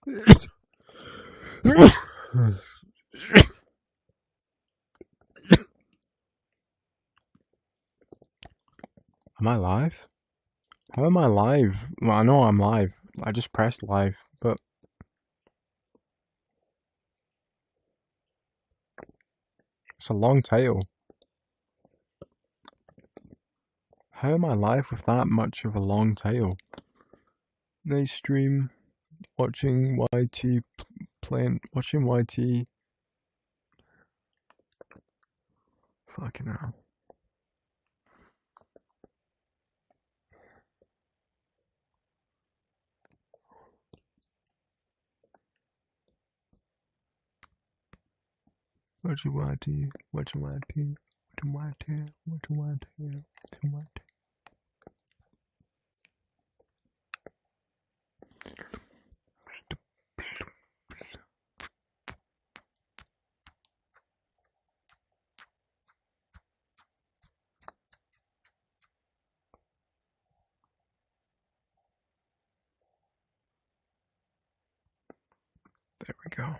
Am I live? How am I live? Well, I know I'm live. I just pressed live, but it's a long title. How am I live with that much of a long title? Nice stream, watching YT watching YT. Fucking hell. Watching YT, watching YT, watching YT, watching YT, watching YT. There we go.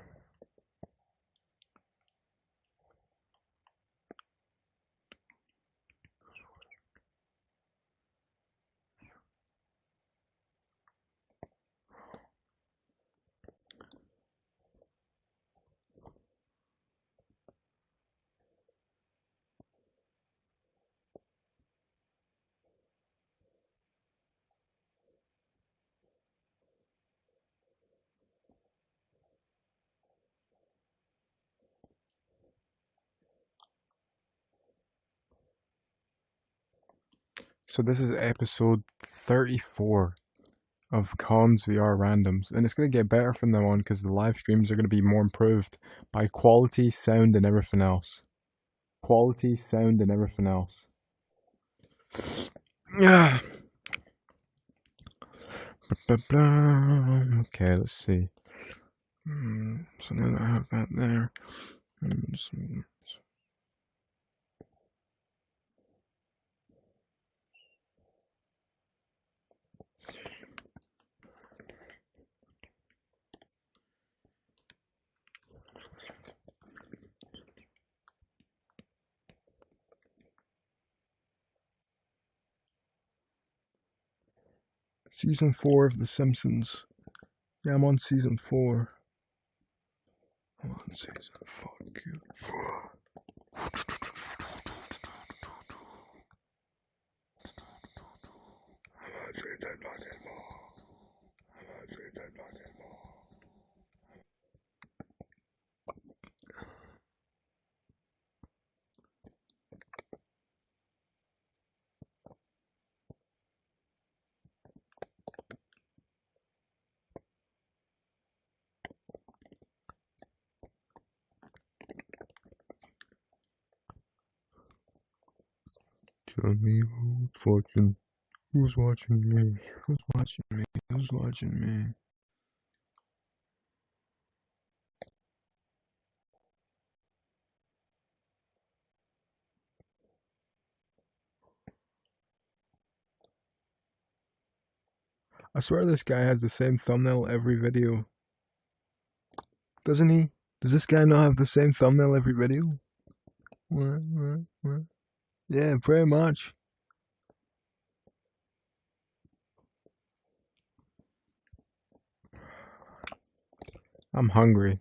So this is episode 34 of Conn's VR Randoms, and it's going to get better from now on because the live streams are going to be more improved by quality, sound, and everything else. Quality, sound, and everything else. Yeah. Okay, let's see. So now that I have that there. Season 4 of The Simpsons. Yeah, I'm on season 4. I'm on season 4. Tell me who's watching. Who's watching me? Who's watching me? Who's watching me? I swear this guy has the same thumbnail every video. Doesn't he? Does this guy not have the same thumbnail every video? What? Yeah, pretty much. I'm hungry.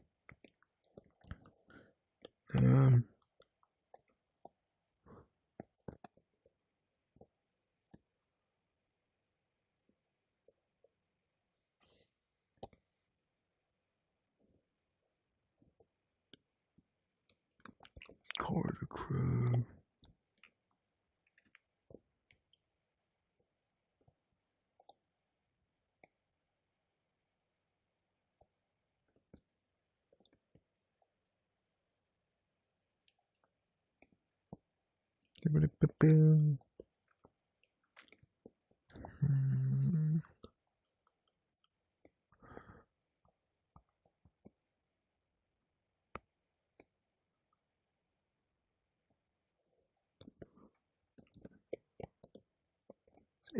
Quarter crew.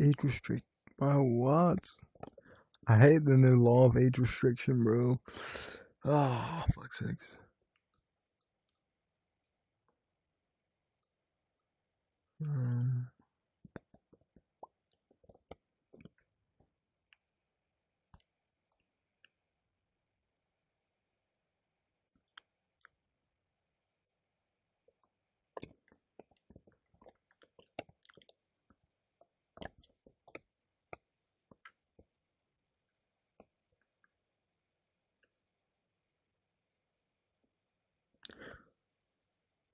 Age restrict by what? I hate the new law of age restriction, bro. Ah, fuck's sakes.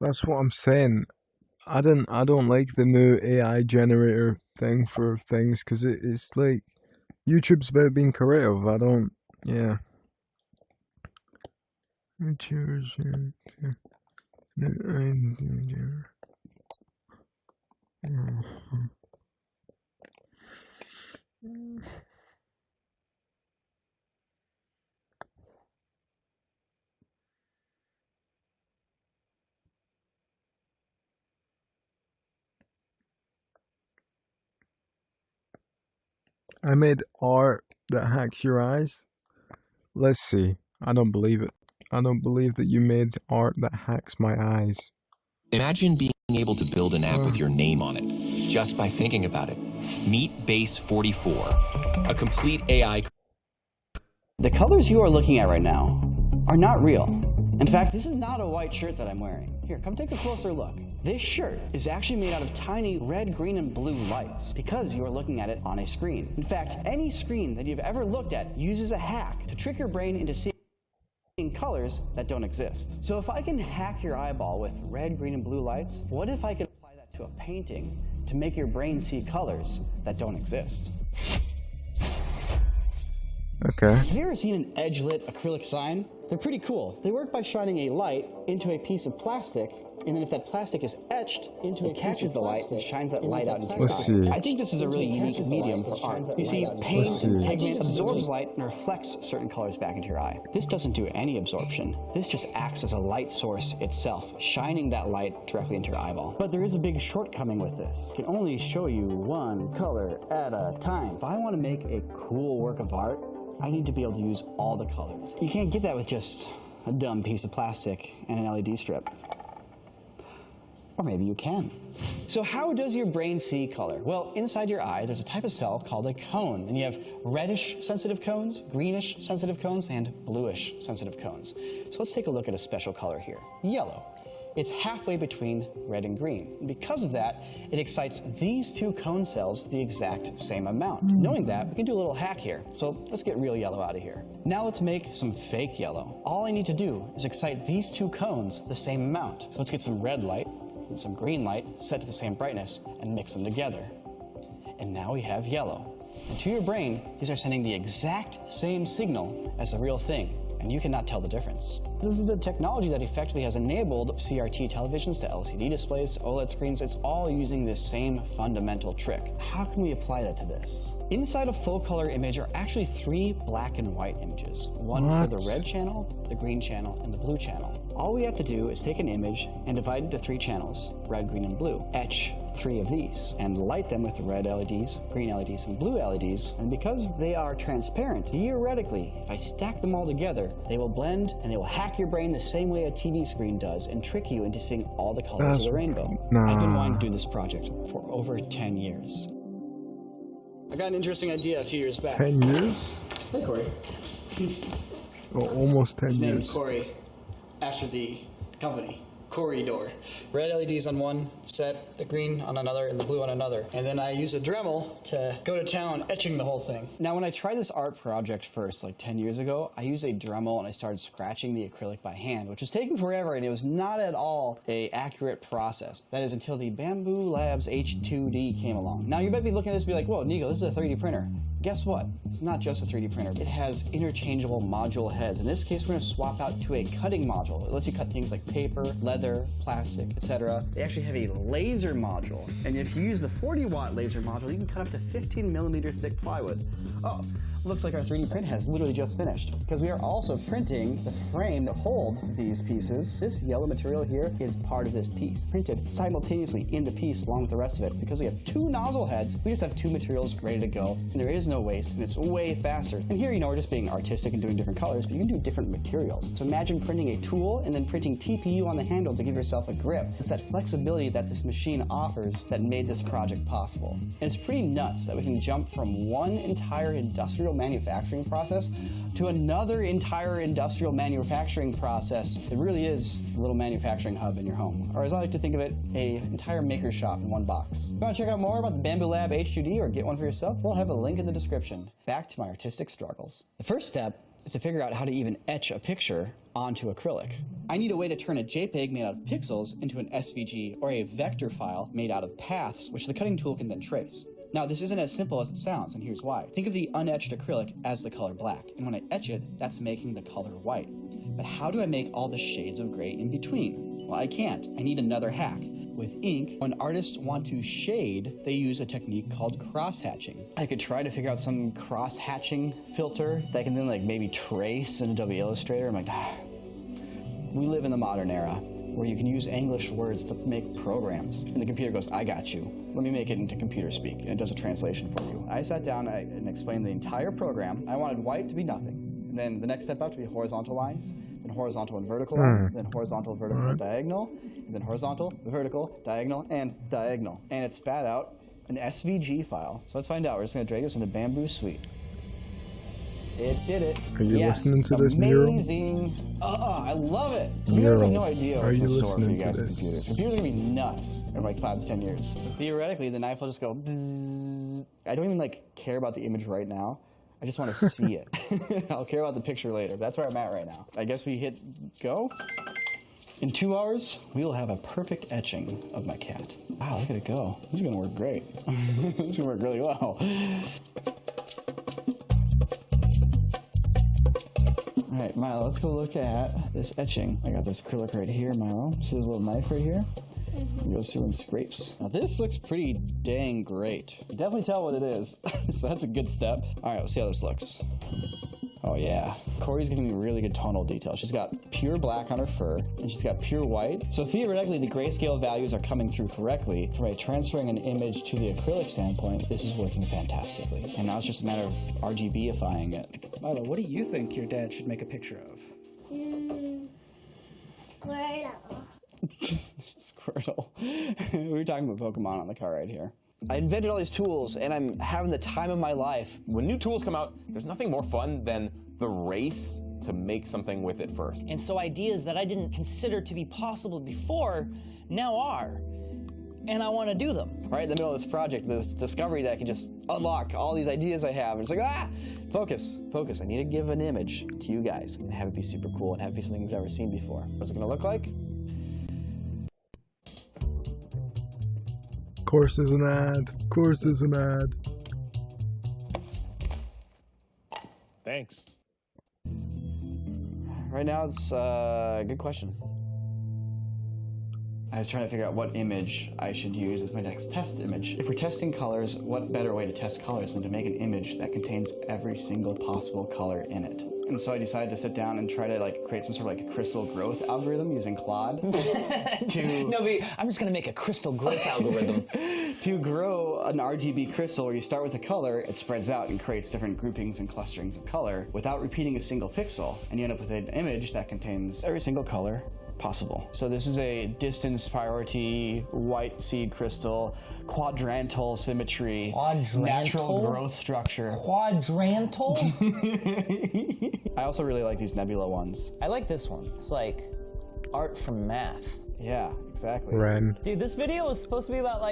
That's what I'm saying. I don't like the new AI generator thing for things because it's like YouTube's about being creative. I don't, yeah. I made art that hacks your eyes. Let's see. I don't believe it. I don't believe that you made art that hacks my eyes. Imagine being able to build an app with your name on it, just by thinking about it. Meet E34, a complete AI. The colors you are looking at right now are not real. In fact, this is not a white shirt that I'm wearing. Here, come take a closer look. This shirt is actually made out of tiny red, green, and blue lights because you are looking at it on a screen. In fact, any screen that you've ever looked at uses a hack to trick your brain into seeing colors that don't exist. So if I can hack your eyeball with red, green, and blue lights, what if I could apply that to a painting to make your brain see colors that don't exist? Okay. Have you ever seen an edge-lit acrylic sign? They're pretty cool. They work by shining a light into a piece of plastic, and then if that plastic is etched into it catches the light and shines that light out into your Let's eye. see. I think this is a really unique medium for art. You see, paint and pigment absorbs light and reflects certain colors back into your eye. This doesn't do any absorption. This just acts as a light source itself, shining that light directly into your eyeball. But there is a big shortcoming with this. It can only show you one color at a time. If I want to make a cool work of art, I need to be able to use all the colors. You can't get that with just a dumb piece of plastic and an LED strip. Or maybe you can. So how does your brain see color? Well, inside your eye, there's a type of cell called a cone. And you have reddish sensitive cones, greenish sensitive cones, and bluish sensitive cones. So let's take a look at a special color here, yellow. It's halfway between red and green. And because of that, it excites these two cone cells the exact same amount. Knowing that, we can do a little hack here. So let's get real yellow out of here. Now let's make some fake yellow. All I need to do is excite these two cones the same amount. So let's get some red light and some green light set to the same brightness and mix them together. And now we have yellow. And to your brain, these are sending the exact same signal as the real thing. And you cannot tell the difference. This is the technology that effectively has enabled CRT televisions to LCD displays to OLED screens. It's all using this same fundamental trick. How can we apply that to this? Inside a full color image are actually 3 black and white images. One for the red channel, the green channel, and the blue channel. All we have to do is take an image and divide it into 3 channels, red, green, and blue. Etch 3 of these and light them with red LEDs, green LEDs, and blue LEDs. And because they are transparent, theoretically, if I stack them all together, they will blend and they will hack your brain the same way a TV screen does and trick you into seeing all the colors of the rainbow. I've been wanting to do this project for over 10 years. I got an interesting idea a few years back. 10 years? Hey, Corey. Oh, almost 10 His name is years. Corey, after the company. Corridor. Red LEDs on one set, the green on another, and the blue on another. And then I use a Dremel to go to town etching the whole thing. Now, when I tried this art project first, like 10 years ago, I used a Dremel and I started scratching the acrylic by hand, which was taking forever, and it was not at all an accurate process. That is until the Bamboo Labs H2D came along. Now, you might be looking at this and be like, whoa, Nico, this is a 3D printer. Guess what? It's not just a 3D printer. It has interchangeable module heads. In this case, we're going to swap out to a cutting module. It lets you cut things like paper, leather, plastic, etc. They actually have a laser module. And if you use the 40-watt laser module, you can cut up to 15-millimeter thick plywood. Oh, looks like our 3D print has literally just finished, because we are also printing the frame that hold these pieces. This yellow material here is part of this piece, printed simultaneously in the piece along with the rest of it. Because we have 2 nozzle heads, we just have 2 materials ready to go, and there is no no waste, and it's way faster. And here, you know, we're just being artistic and doing different colors, but you can do different materials. So imagine printing a tool and then printing TPU on the handle to give yourself a grip. It's that flexibility that this machine offers that made this project possible. And it's pretty nuts that we can jump from one entire industrial manufacturing process to another entire industrial manufacturing process. It really is a little manufacturing hub in your home. Or as I like to think of it, an entire maker shop in one box. If you want to check out more about the Bamboo Lab H2D or get one for yourself, we'll have a link in the description. Back to my artistic struggles. The first step is to figure out how to even etch a picture onto acrylic. I need a way to turn a JPEG made out of pixels into an SVG or a vector file made out of paths, which the cutting tool can then trace. Now, this isn't as simple as it sounds, and here's why. Think of the unetched acrylic as the color black, and when I etch it, that's making the color white. But how do I make all the shades of gray in between? Well, I can't. I need another hack. With ink, when artists want to shade, they use a technique called cross-hatching. I could try to figure out some cross-hatching filter that I can then like maybe trace in Adobe Illustrator. I'm like, we live in the modern era where you can use English words to make programs. And the computer goes, I got you. Let me make it into computer speak. And it does a translation for you. I sat down and explained the entire program. I wanted white to be nothing. And then the next step up to be horizontal lines, then horizontal and vertical lines, then horizontal, vertical, and diagonal, and then horizontal, vertical, diagonal, and diagonal. And it spat out an SVG file. So let's find out. We're just going to drag this into Bamboo Suite. It did it. Are you listening to this, Mural? Amazing. I love it. You Mural, guys have no idea are what's you in store for you listening to guys' this? computers. Computers are going to be nuts in like 5 to 10 years. Theoretically, the knife will just go bzzz. I don't even like care about the image right now. I just want to see it. I'll care about the picture later. That's where I'm at right now. I guess we hit go. In 2 hours, we will have a perfect etching of my cat. Wow, look at it go. This is going to work great. This is going to work really well. All right, Milo, let's go look at this etching. I got this acrylic right here, Milo. See this little knife right here? It goes through and scrapes. Now this looks pretty dang great. You definitely tell what it is, so that's a good step. All right, let's see how this looks. Oh yeah, Corey's giving me really good tonal detail. She's got pure black on her fur, and she's got pure white. So theoretically, the grayscale values are coming through correctly. By transferring an image to the acrylic standpoint, this is working fantastically. And now it's just a matter of RGBifying it. Milo, what do you think your dad should make a picture of? Squirtle. We were talking about Pokemon on the car right here. I invented all these tools, and I'm having the time of my life. When new tools come out, there's nothing more fun than the race to make something with it first. And so ideas that I didn't consider to be possible before now are. And I want to do them. Right in the middle of this project, this discovery that I can just unlock all these ideas I have. And it's like, focus, focus. I need to give an image to you guys and have it be super cool and have it be something you've never seen before. What's it going to look like? Course is an ad. Course is an ad. Thanks. Right now, it's a good question. I was trying to figure out what image I should use as my next test image. If we're testing colors, what better way to test colors than to make an image that contains every single possible color in it? And so I decided to sit down and try to create some sort of crystal growth algorithm using Claude. No, but I'm just going to make a crystal growth algorithm. To grow an RGB crystal where you start with a color, it spreads out and creates different groupings and clusterings of color without repeating a single pixel. And you end up with an image that contains every single color possible. So this is a distance priority white seed crystal, quadrantal symmetry, natural growth structure. Quadrantal? I also really like these nebula ones. I like this one. It's like art from math. Yeah, exactly. Ren. Dude, this video was supposed to be about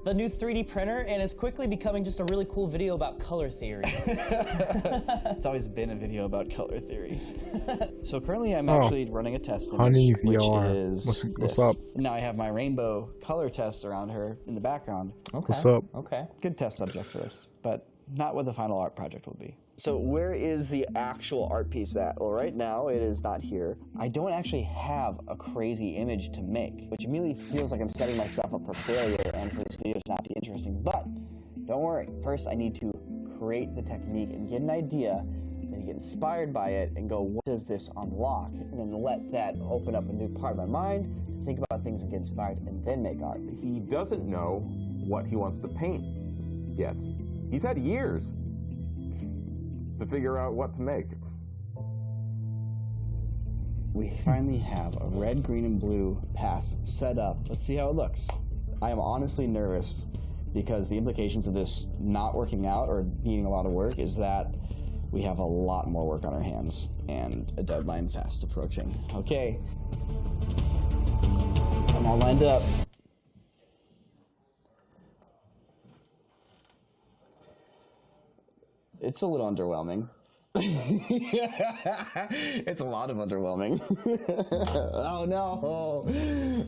the new 3D printer, and it's quickly becoming just a really cool video about color theory. It's always been a video about color theory. So currently I'm actually running a test image, Honey which VR. is What's this. up? Now I have my rainbow color test around her in the background. Okay. What's up? Okay. Good test subject for this, but not what the final art project will be. So where is the actual art piece at? Well, right now it is not here. I don't actually have a crazy image to make, which immediately feels like I'm setting myself up for failure and for this video to not be interesting. But don't worry. First, I need to create the technique and get an idea, then get inspired by it and go, what does this unlock? And then let that open up a new part of my mind, think about things and get inspired, and then make art. He doesn't know what he wants to paint yet. He's had years to figure out what to make. We finally have a red, green, and blue pass set up. Let's see how it looks. I am honestly nervous because the implications of this not working out or needing a lot of work is that we have a lot more work on our hands and a deadline fast approaching. Okay. I'm all lined up. It's a little underwhelming. It's a lot of underwhelming. Oh no!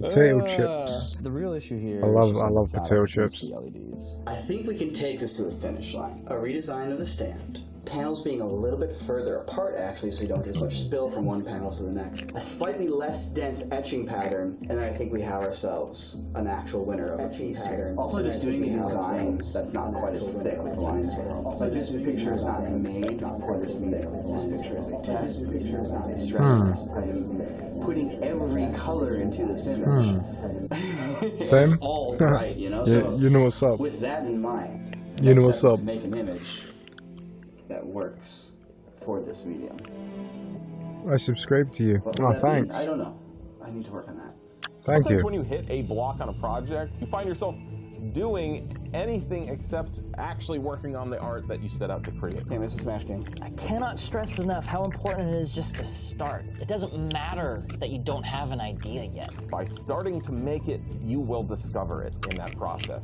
Potato chips. The real issue here. I love potato chips. The LEDs. I think we can take this to the finish line. A redesign of the stand. Panels being a little bit further apart, actually, so you don't get as much spill from one panel to the next. A slightly less dense etching pattern, and then I think we have ourselves an actual winner of a piece. Also, just doing a design that's not quite as thick with the lines. So this picture is not made for this medium. This picture is a test. This picture is not a stress test. I am putting every color into this image. Same? It's all right, you know? So You know what's up. with that in mind, You know what's up. to make an image that works for this medium. I subscribe to you. What Oh, would that mean? thanks. I don't know. I need to work on that. Thank Sometimes you. when you hit a block on a project, you find yourself doing anything except actually working on the art that you set out to create. Okay, Mrs. Smash King. I cannot stress enough how important it is just to start. It doesn't matter that you don't have an idea yet. By starting to make it, you will discover it in that process.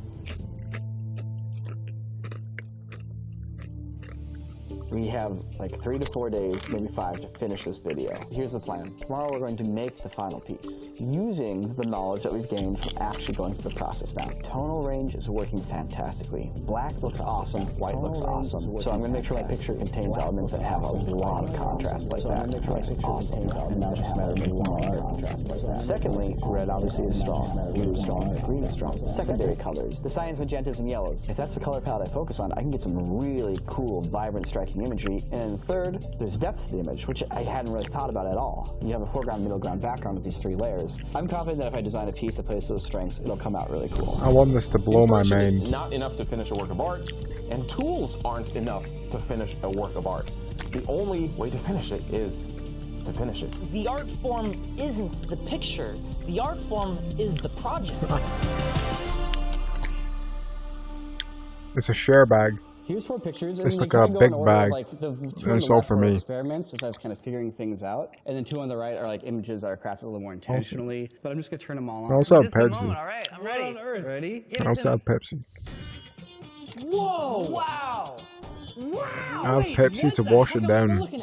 We have like 3 to 4 days, maybe 5, to finish this video. Here's the plan. Tomorrow we're going to make the final piece using the knowledge that we've gained from actually going through the process now. Tonal range is working fantastically. Black looks awesome, white looks awesome. So I'm going to make sure my picture contains elements that have a lot of contrast like that. Makes it awesome. And now it's just a matter of making more art. Secondly, red obviously is strong, blue is strong, green is strong. Secondary colors, the cyan, magentas, and yellows. If that's the color palette I focus on, I can get some really cool, vibrant, striking imagery. And third, there's depth to the image, which I hadn't really thought about at all. You have a foreground, middle ground, background with these 3 layers. I'm confident that if I design a piece that plays to those strengths, it'll come out really cool. I want this to blow my Inspiration is mind. not enough to finish a work of art, and tools aren't enough to finish a work of art. The only way to finish it is to finish it. The art form isn't the picture. The art form is the project. It's a share bag. Here's 4 pictures. It's they like kinda a go big in order, bag, like the 2 and on it's the all left for are me. experiments, as I was kind of figuring things out, and then 2 on the right are like images that are crafted a little more intentionally. But I'm just gonna turn them all on. I also have Just a moment, Pepsi. all right, I'm ready. Ready? I also have Pepsi. Whoa! Wow! Wow! I have Pepsi to wash it down. It worked!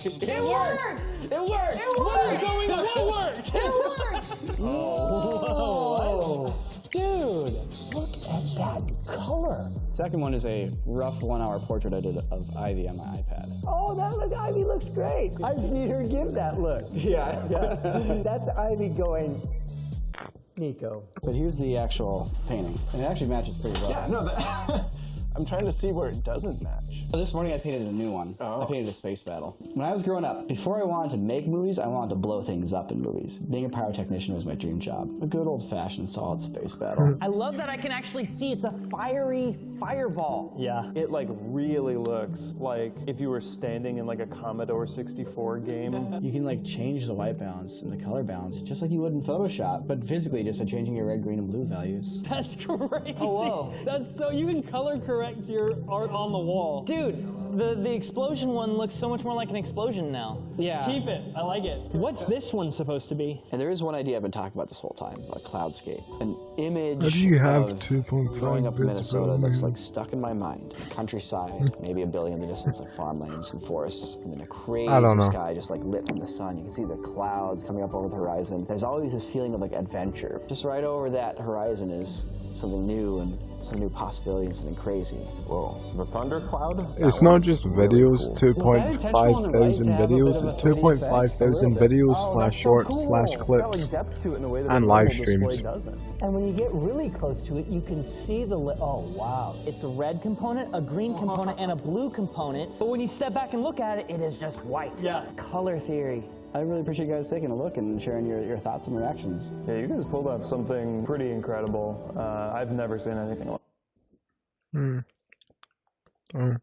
It worked! It worked! What is going on? What worked? It worked! Whoa! Dude, look at that color. Second one is a rough 1-hour portrait I did of Ivy on my iPad. Oh, that look, Ivy looks great. I've seen her give that look. Yeah. That's Ivy going, Nico. But here's the actual painting, and it actually matches pretty well. Yeah, no, that, I'm trying to see where it doesn't match. So this morning I painted a new one. I painted a space battle. When I was growing up, before I wanted to make movies, I wanted to blow things up in movies. Being a pyrotechnician was my dream job. A good old-fashioned solid space battle. I love that I can actually see it's a fiery fireball. Yeah. It like really looks like if you were standing in like a Commodore 64 game. You can like change the white balance and the color balance just like you would in Photoshop, but physically just by changing your red, green, and blue values. That's crazy. Hello. That's so, you can color correct your art on the wall. Dude, the explosion one looks so much more like an explosion now. Yeah. Keep it, I like it. What's this one supposed to be? And there is one idea I've been talking about this whole time, a cloudscape. An image How do you have of 2.5 growing up in bits Minnesota per that's million? like stuck in my mind. Countryside, maybe a building in the distance, like farmlands and forests, and then a crazy I don't know. sky just like lit from the sun. You can see the clouds coming up over the horizon. There's always this feeling of like adventure. Just right over that horizon is something new and some new possibility and something crazy. Whoa, the thundercloud? It's not just videos, cool. 2.5 thousand videos, it's 2.5 thousand videos slash shorts slash clips and live streams. And when you get really close to it, you can see the, oh wow. It's a red component, a green component, and a blue component. But when you step back and look at it, it is just white. Yeah. Color theory. I really appreciate you guys taking a look and sharing your thoughts and reactions. Yeah, you guys pulled off something pretty incredible. I've never seen anything like Hmm. Oh.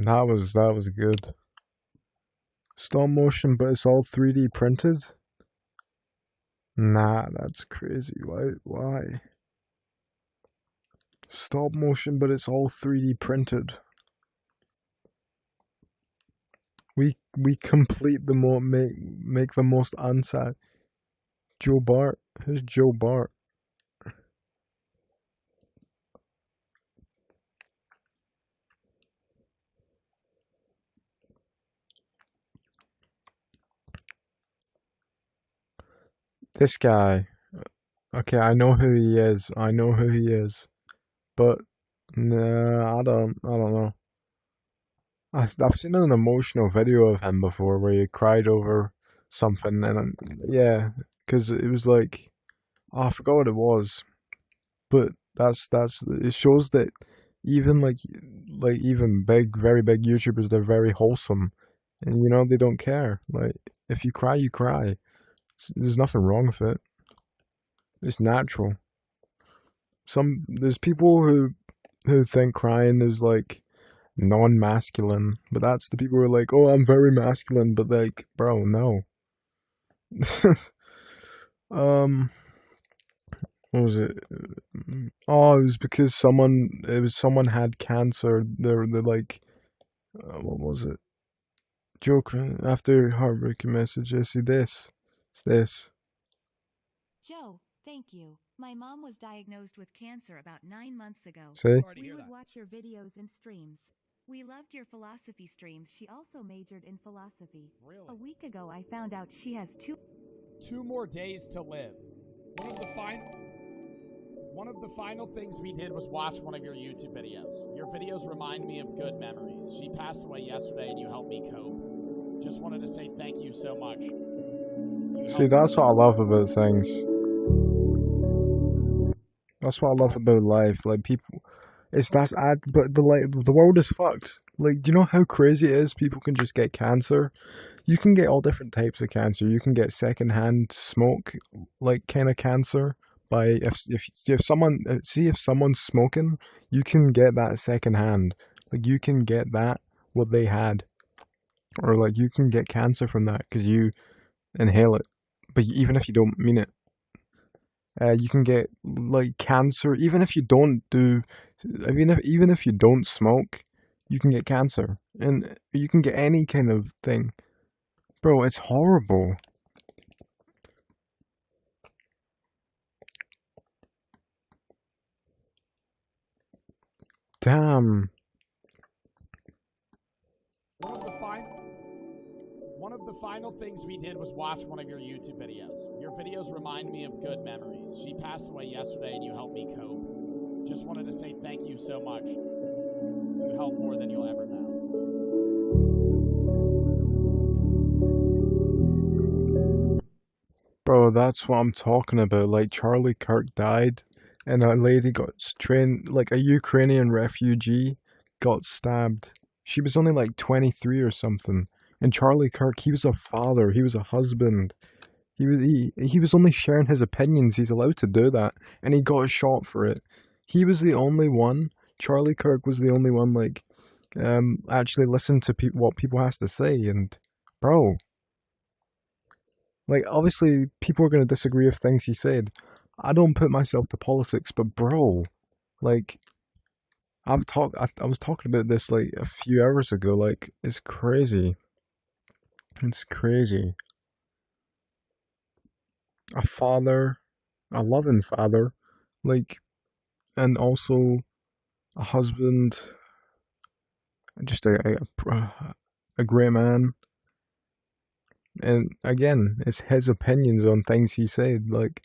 That was good. Stop motion, but it's all 3D printed? Nah, that's crazy. Why? Stop motion, but it's all 3D printed. We complete the make the most unsad. Joe Bart. Who's Joe Bart? This guy. Okay, I know who he is. I know who he is. But nah, I don't know. I've seen an emotional video of him before where he cried over something, and yeah, because it was like, oh, I forgot what it was, but that's it shows that even like even very big YouTubers, they're very wholesome, and you know they don't care. Like if you cry, you cry. There's nothing wrong with it. It's natural. There's people who think crying is like non-masculine, but that's the people who are like, oh, I'm very masculine, but like, bro, no. What was it? Oh, it was because someone had cancer. They're like, what was it? Joke after heartbreaking messages. See this, it's this. Joe, thank you. My mom was diagnosed with cancer about 9 months ago. See? We would watch your videos and streams. We loved your philosophy streams. She also majored in philosophy. Really? A week ago, I found out she has two more days to live. One of the final things we did was watch one of your YouTube videos. Your videos remind me of good memories. She passed away yesterday and you helped me cope. Just wanted to say thank you so much. See, that's what I love about things. That's what I love about life. Like people, but the world is fucked. Like, do you know how crazy it is? People can just get cancer. You can get all different types of cancer. You can get secondhand smoke, like kind of cancer. By if someone's smoking, you can get that secondhand. Like you can get that what they had, or like you can get cancer from that because you inhale it. But even if you don't mean it. You can get like cancer even if you don't even if you don't smoke, you can get cancer, and you can get any kind of thing, bro. It's horrible. Damn. One of the final things we did was watch one of your YouTube videos. Your videos remind me of good memories. She passed away yesterday and you helped me cope. Just wanted to say thank you so much. You helped more than you'll ever know. Bro, that's what I'm talking about. Like Charlie Kirk died, and a lady got trained, like a Ukrainian refugee got stabbed. She was only like 23 or something. And Charlie Kirk, he was a father, he was a husband. He was only sharing his opinions. He's allowed to do that, and he got shot for it. He was the only one. Charlie Kirk was the only one like actually listened to what people has to say. And bro, like obviously people are gonna disagree with things he said. I don't put myself to politics, but bro, like I was talking about this like a few hours ago. Like it's crazy. It's crazy. A father, a loving father, like, and also a husband, just a great man. And again, it's his opinions on things he said, like,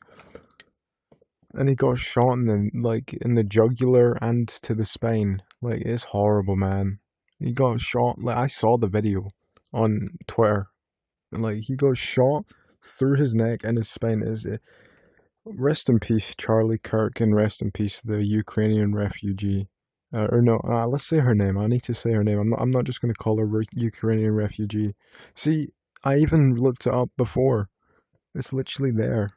and he got shot in the jugular and to the spine. Like, it's horrible, man. He got shot. Like, I saw the video on Twitter. Like, he got shot through his neck and his spine. Rest in peace, Charlie Kirk, and rest in peace, the Ukrainian refugee. Let's say her name. I need to say her name. I'm not just gonna call her Ukrainian refugee. See, I even looked it up before. It's literally there.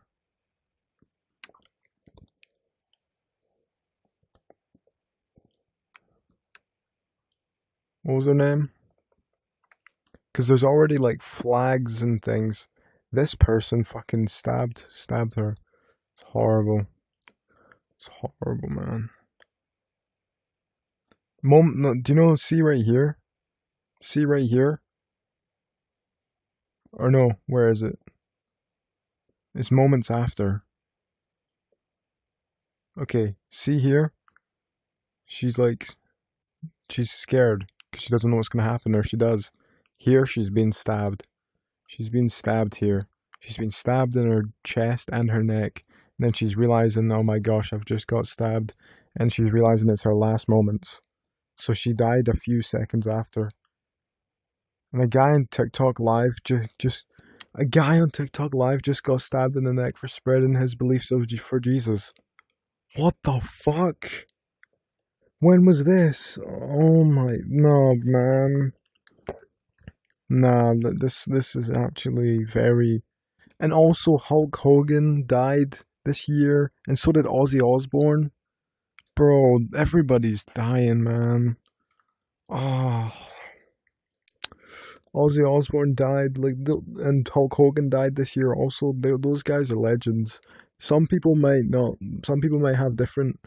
What was her name? Because there's already like flags and things. This person fucking stabbed her. It's horrible. It's horrible, man. No, do you know, see right here? See right here? Or no, where is it? It's moments after. Okay, see here? She's scared because she doesn't know what's gonna happen, or she does. Here, she's being stabbed. She's being stabbed here. She's been stabbed in her chest and her neck. And then she's realizing, oh my gosh, I've just got stabbed. And she's realizing it's her last moments. So she died a few seconds after. And a guy on TikTok Live just got stabbed in the neck for spreading his beliefs for Jesus. What the fuck? When was this? Oh my, no, man. Nah, this is actually very... And also Hulk Hogan died this year, and so did Ozzy Osbourne. Bro, everybody's dying, man. Oh. Ozzy Osbourne died, and Hulk Hogan died this year also. Those guys are legends. Some people might have different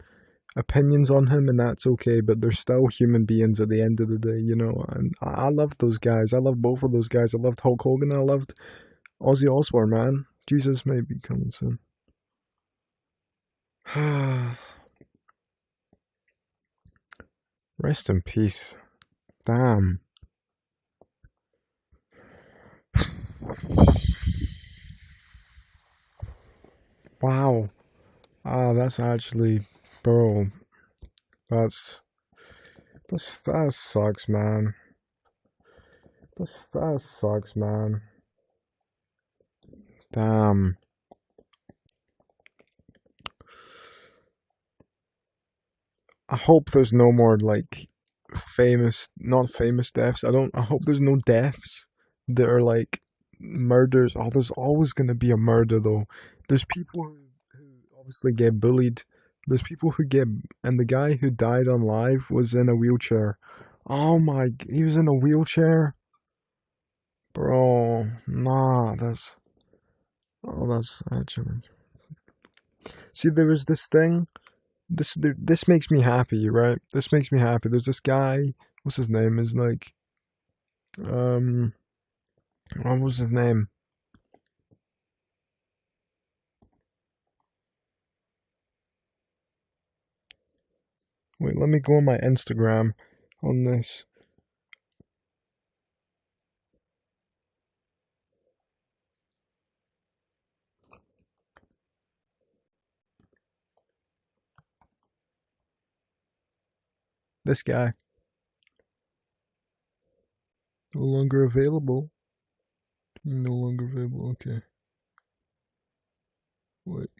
opinions on him, and that's okay, but they're still human beings at the end of the day, you know. And I loved those guys. I loved both of those guys. I loved Hulk Hogan. I loved Ozzy Osbourne, man. Jesus may be coming soon. Rest in peace. Damn. Wow. That's actually, bro. That sucks, man. That sucks, man. Damn. I hope there's no more like not famous deaths. I hope there's no deaths that are like murders. Oh, there's always gonna be a murder though. There's people who obviously get bullied. There's people who get, and the guy who died on live was in a wheelchair. Oh my, he was in a wheelchair? Bro, nah, that's actually... See, there was this thing, this makes me happy, right? This makes me happy. There's this guy, what's his name, is like, what was his name? Wait, let me go on my Instagram on this. This guy. No longer available. No longer available, okay. Wait.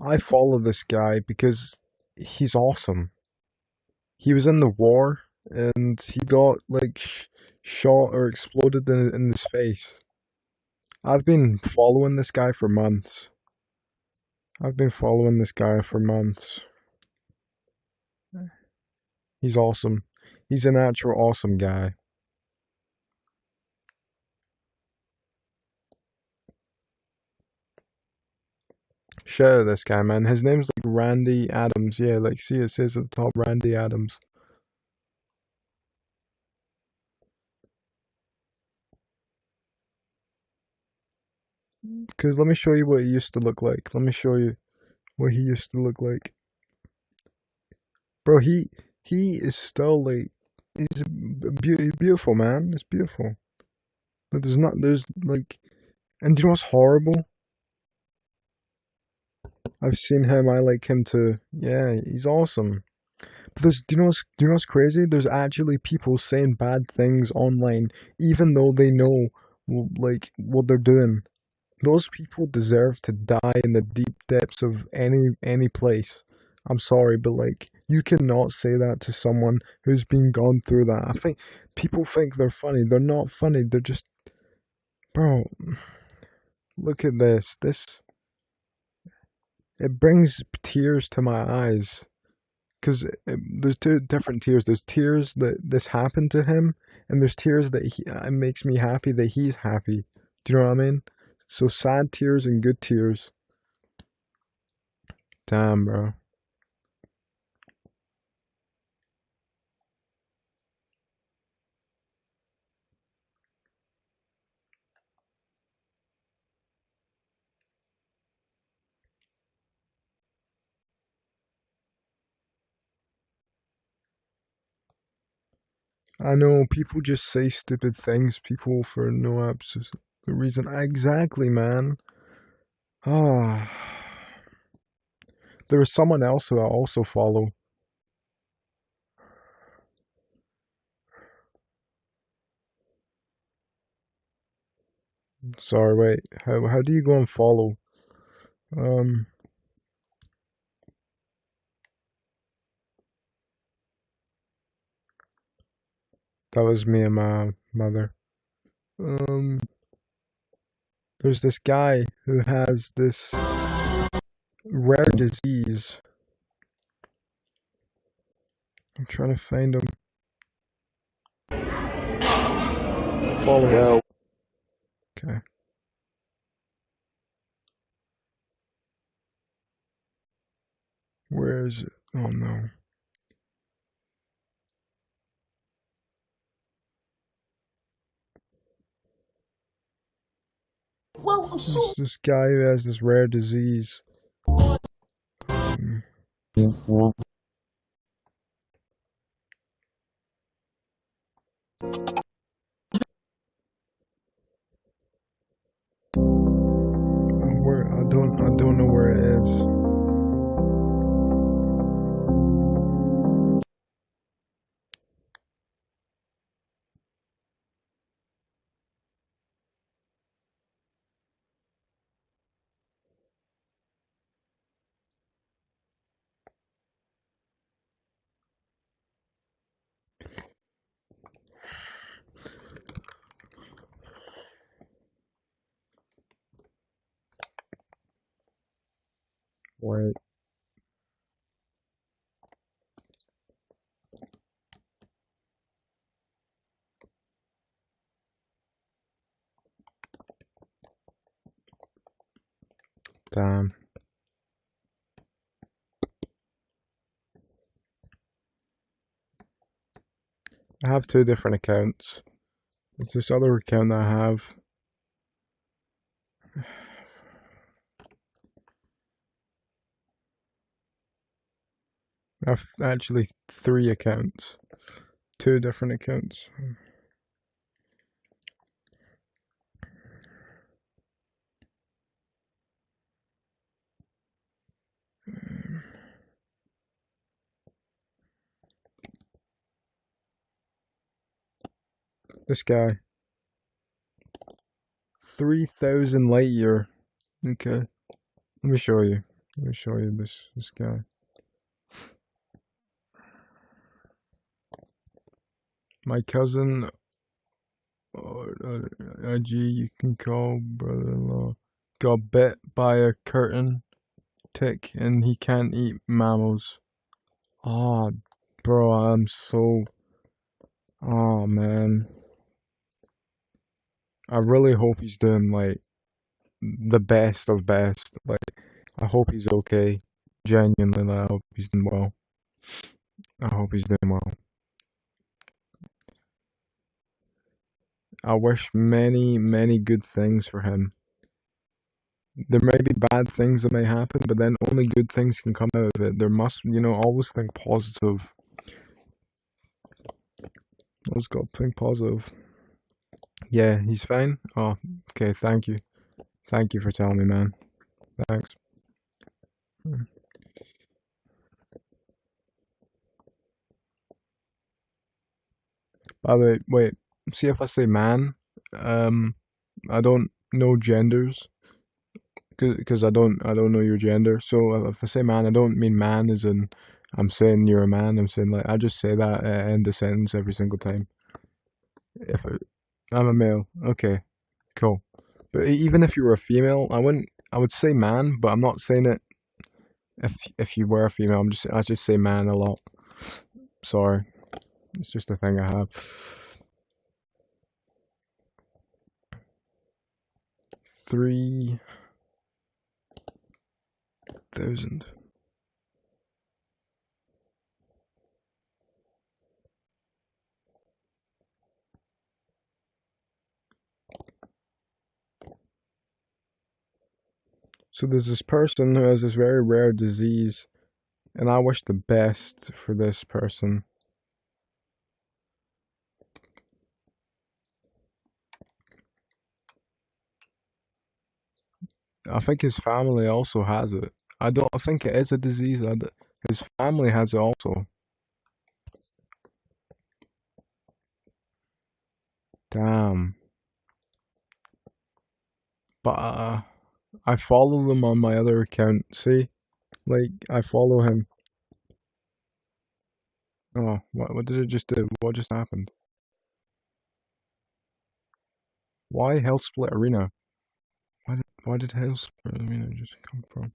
I follow this guy because he's awesome. He was in the war and he got like shot or exploded in his face. I've been following this guy for months. He's awesome. He's a natural awesome guy. Share this guy, man. His name's like Randy Adams. Yeah, like see it says at the top, Randy Adams. Because let me show you what he used to look like. Let me show you what he used to look like. Bro, he is still like, he's beautiful, man. It's beautiful. But there's like, and do you know what's horrible? I've seen him, I like him too. Yeah, he's awesome. But do you know what's crazy? There's actually people saying bad things online, even though they know, like, what they're doing. Those people deserve to die in the deep depths of any place. I'm sorry, but like, you cannot say that to someone who's been gone through that. I think people think they're funny. They're not funny. They're just, bro, look at this. It brings tears to my eyes. because there's two different tiers. There's tears that this happened to him, and there's tears that it makes me happy that he's happy. Do you know what I mean? So sad tears and good tears. Damn, bro. I know, people just say stupid things, people for no absolute reason. Exactly, man. Ah. There was someone else who I also follow. Sorry, wait. How do you go and follow? That was me and my mother. There's this guy who has this rare disease. I'm trying to find him. Follow him. Okay. Where is it? Oh no. Well, I'm so This guy who has this rare disease. Where I don't know where it is. Wait. Damn. I have two different accounts. There's this other account that I have. I have actually 3 accounts. 2 different accounts. This guy. 3,000 light year. Okay. Let me show you. Let me show you this guy. My cousin, IG, you can call brother-in-law, got bit by a curtain tick and he can't eat mammals. Oh, bro, I'm so... Oh, man. I really hope he's doing, like, the best of best. Like, I hope he's okay. Genuinely, like, I hope he's doing well. I hope he's doing well. I wish many, many good things for him. There may be bad things that may happen, but then only good things can come out of it. There must, always think positive. Always got to think positive. Yeah, he's fine? Oh, okay, thank you. Thank you for telling me, man. Thanks. By the way, wait. See if I say man, I don't know genders, because I don't know your gender. So if I say man, I don't mean man as in I'm saying you're a man. I'm saying, like, I just say that at end of sentence every single time. If I'm a male, okay, cool. But even if you were a female, I would say man, but I'm not saying it If you were a female, I just say man a lot. Sorry, it's just a thing I have. 3,000. So there's this person who has this very rare disease, and I wish the best for this person. I think his family also has it. I think it is a disease. His family has it also. Damn. But I follow them on my other account. See? Like, I follow him. Oh, what did it just do? What just happened? Why Health Split Arena? Why did Health Split Arena just come from?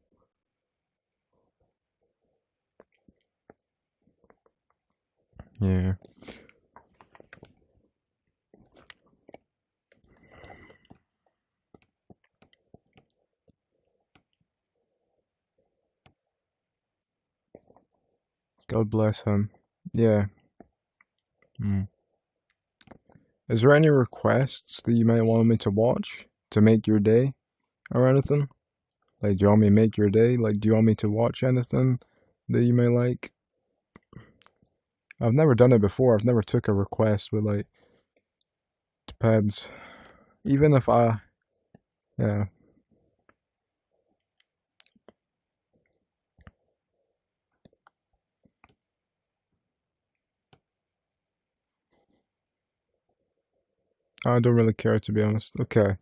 Yeah. God bless him. Yeah. Is there any requests that you might want me to watch to make your day or anything? Like, do you want me to make your day? Like, do you want me to watch anything that you may like? I've never done it before. I've never took a request, but like, depends. Even if yeah. I don't really care, to be honest. Okay.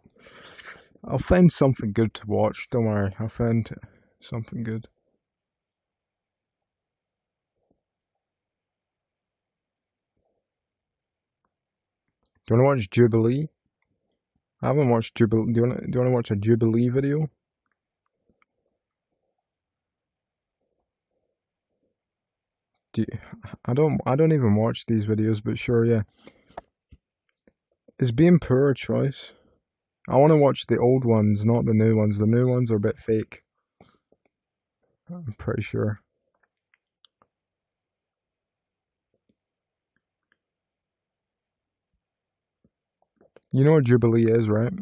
I'll find something good to watch. Don't worry. I'll find something good. Do you want to watch Jubilee? I haven't watched Jubilee. Do you want to watch a Jubilee video? I don't even watch these videos, but sure, yeah. Is being poor a choice? I want to watch the old ones, not the new ones. The new ones are a bit fake. I'm pretty sure. You know what Jubilee is, right?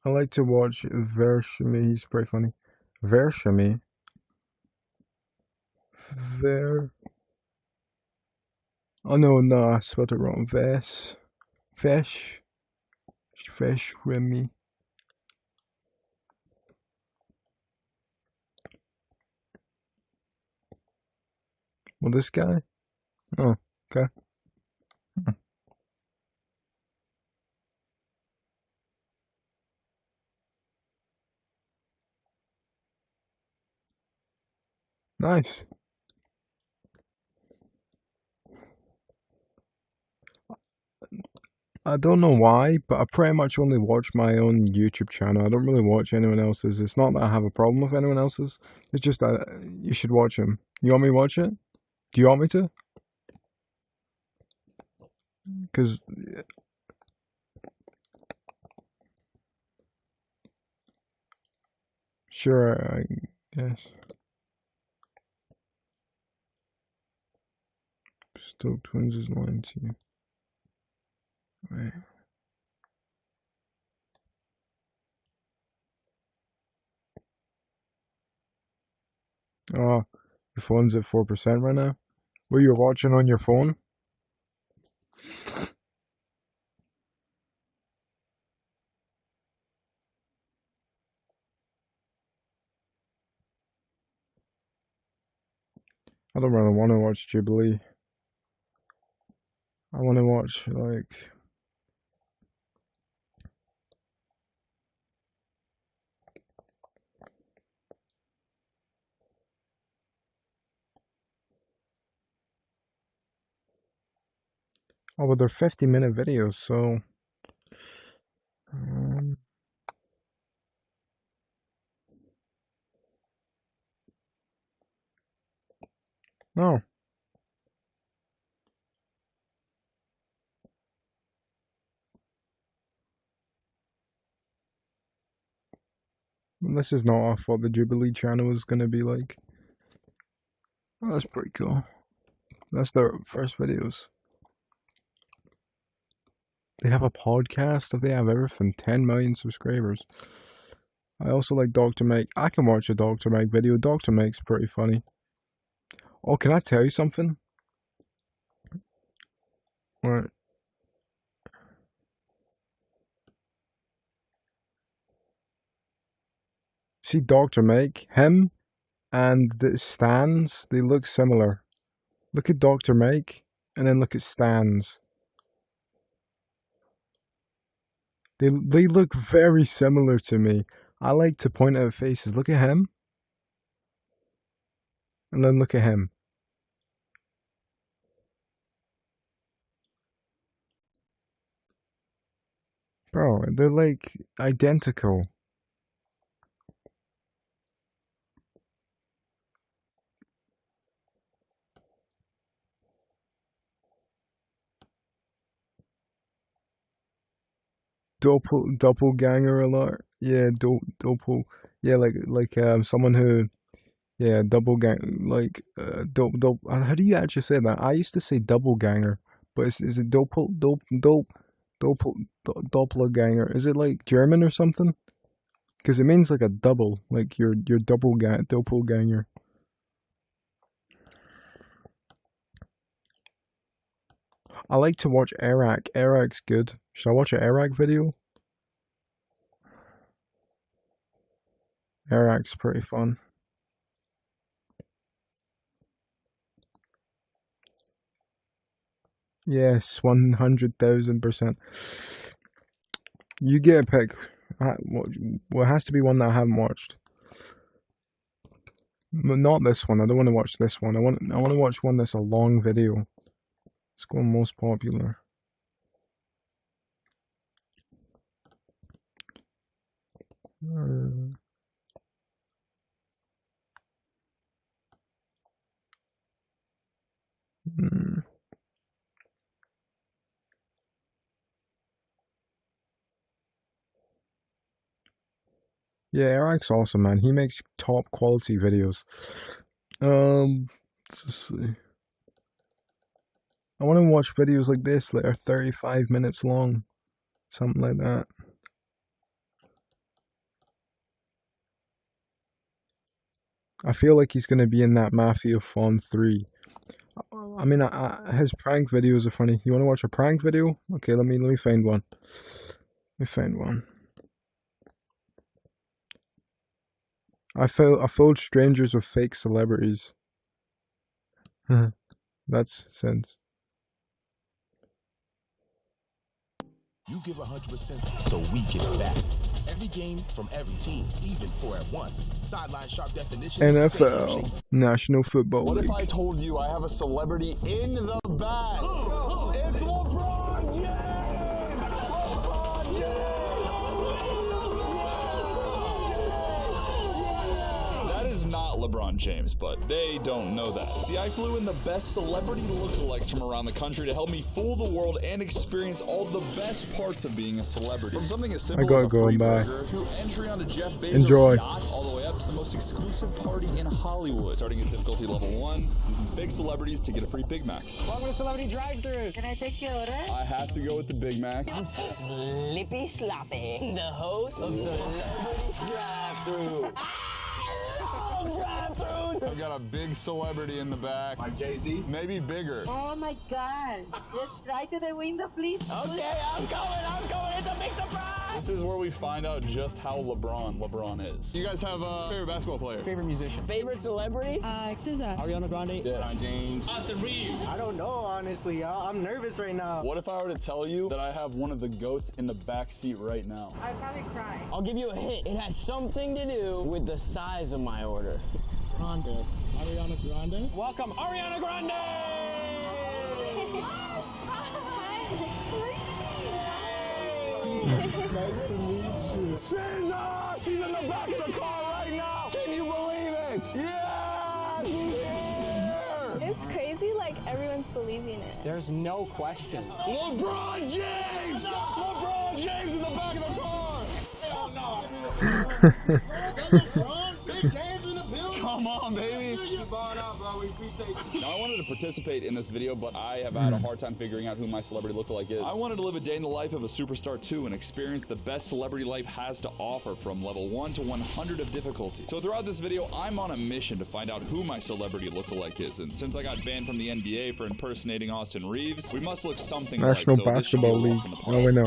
I like to watch Vershami. He's pretty funny. Vershami. Oh no, I spelled it wrong. Vershami. Well, this guy? Oh, okay. Nice. I don't know why, but I pretty much only watch my own YouTube channel. I don't really watch anyone else's. It's not that I have a problem with anyone else's. It's just that you should watch him. You want me to watch it? Do you want me to? Because... Sure, I guess. Stoke Twins is lying to you. Right. Oh, your phone's at 4% right now? Well, you're watching on your phone? I don't really want to watch Jubilee. I want to watch, like... Oh, but they're 50-minute videos, so... No. This is not off what the Jubilee channel is going to be like. Oh, that's pretty cool. That's their first videos. They have a podcast. They have everything. 10 million subscribers. I also like Dr. Mike. I can watch a Dr. Mike video. Dr. Mike's pretty funny. Oh, can I tell you something? What? See Dr. Mike? Him and the Stans, they look similar. Look at Dr. Mike and then look at Stans. They look very similar to me. I like to point out faces. Look at him. And then look at him. Bro, they're like identical. Doppelganger alert. Yeah, doppel. Yeah, like someone who, yeah, how do you actually say that? I used to say doppelganger, but is it doppelganger? Is it like German or something? Because it means like a double, like your doppelganger. I like to watch Iraq. Iraq's good. Should I watch an Iraq video? Iraq's pretty fun. Yes, 100,000%. You get a pick. Well, it has to be one that I haven't watched. Not this one. I don't want to watch this one. I want to watch one that's a long video. Let's go most popular. Yeah, Eric's awesome, man. He makes top quality videos. Let's see. I want to watch videos like this that are 35 minutes long. Something like that. I feel like he's going to be in that Mafia Phone 3. I mean, his prank videos are funny. You want to watch a prank video? Okay, let me find one. Let me find one. I fooled strangers with fake celebrities. That's sense. You give 100%, so we give it back. Every game from every team, even 4 at once. Sideline sharp definition. NFL, National Football League. What if I told you I have a celebrity in the bag? It's LeBron James! LeBron James! That is not LeBron James, but they don't know that. See, I flew in the best celebrity lookalikes from around the country to help me fool the world and experience all the best parts of being a celebrity. From something as simple as a free burger to entry onto Jeff Bezos' yacht, all the way up to the most exclusive party in Hollywood. Starting at difficulty level 1, using big celebrities to get a free Big Mac. Welcome to Celebrity Drive-Thru. Can I take your order? I have to go with the Big Mac. I'm Slippy Sloppy, the host of Celebrity Drive-Thru. I've got a big celebrity in the back. Like Jay-Z? Maybe bigger. Oh my God. Just try to the window, please. Okay, I'm going. It's a big surprise. This is where we find out just how LeBron is. You guys have a favorite basketball player? Favorite musician? Favorite celebrity? SZA. Ariana Grande? Yeah. James. Austin Reeves. I don't know, honestly. I'm nervous right now. What if I were to tell you that I have one of the GOATs in the back seat right now? I'd probably cry. I'll give you a hint. It has something to do with the size of my order. Grande. Ariana Grande. Welcome, Ariana Grande! Hi, Nice to meet you. SZA! She's in the back of the car right now! Can you believe it? Yeah! She's here! It's crazy, like everyone's believing it. There's no question. LeBron James! LeBron James in the back of the car! Hell no! Big James in the building! Come on, baby! Now, I wanted to participate in this video, but I have had a hard time figuring out who my celebrity lookalike is. I wanted to live a day in the life of a superstar too and experience the best celebrity life has to offer from level 1 to 100 of difficulty. So throughout this video, I'm on a mission to find out who my celebrity lookalike is. And since I got banned from the NBA for impersonating Austin Reeves, we must look something National like. So Basketball League. Oh, we know.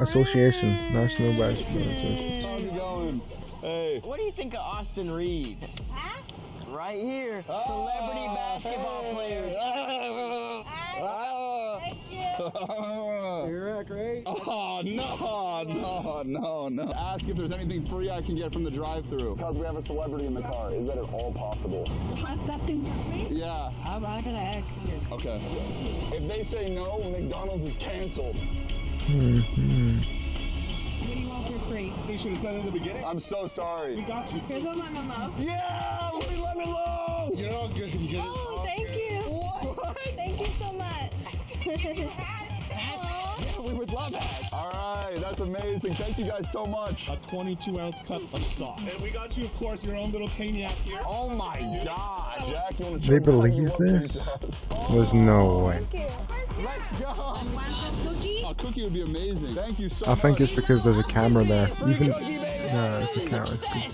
Association. National Basketball Association. How's it going? Hey. What do you think of Austin Reeves? Huh? Right here. Celebrity basketball players. Thank you. You're great. Oh, no. Ask if there's anything free I can get from the drive-thru. Because we have a celebrity in the car. Is that at all possible? Want something for me? Yeah. I'm not gonna ask you. Okay. If they say no, McDonald's is canceled. What do you want for free? You should have said it in the beginning. I'm so sorry. We got you. Here's what my mom knows. Yeah! Let me alone! You're all good. You get it? Oh, thank you. What? Thank you so much. Yeah, we would love that. All right, that's amazing. Thank you guys so much. A 22-ounce cup of sauce. And we got you, of course, your own little cognac here. Oh my God, Jack, you want to They believe this? There's no way. Thank you. Let's go. A cookie would be amazing. Thank you so I much. think it's because there's a camera there. Even no, it's a camera. It's good.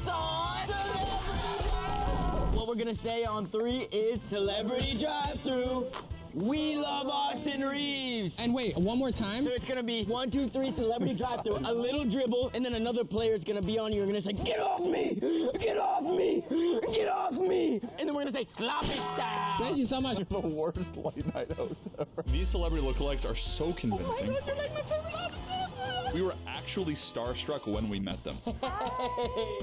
What we're gonna say on 3 is celebrity drive-thru. We love Austin Reeves. And wait, one more time? So it's gonna be 1, 2, 3, celebrity drive-thru, a little dribble, and then another player is gonna be on you. You're gonna say, get off me, get off me, get off me. And then we're gonna say, sloppy style. Thank you so much. The worst late night host ever. These celebrity lookalikes are so convincing. Oh my God, you're like my favorite artist ever. We were actually starstruck when we met them.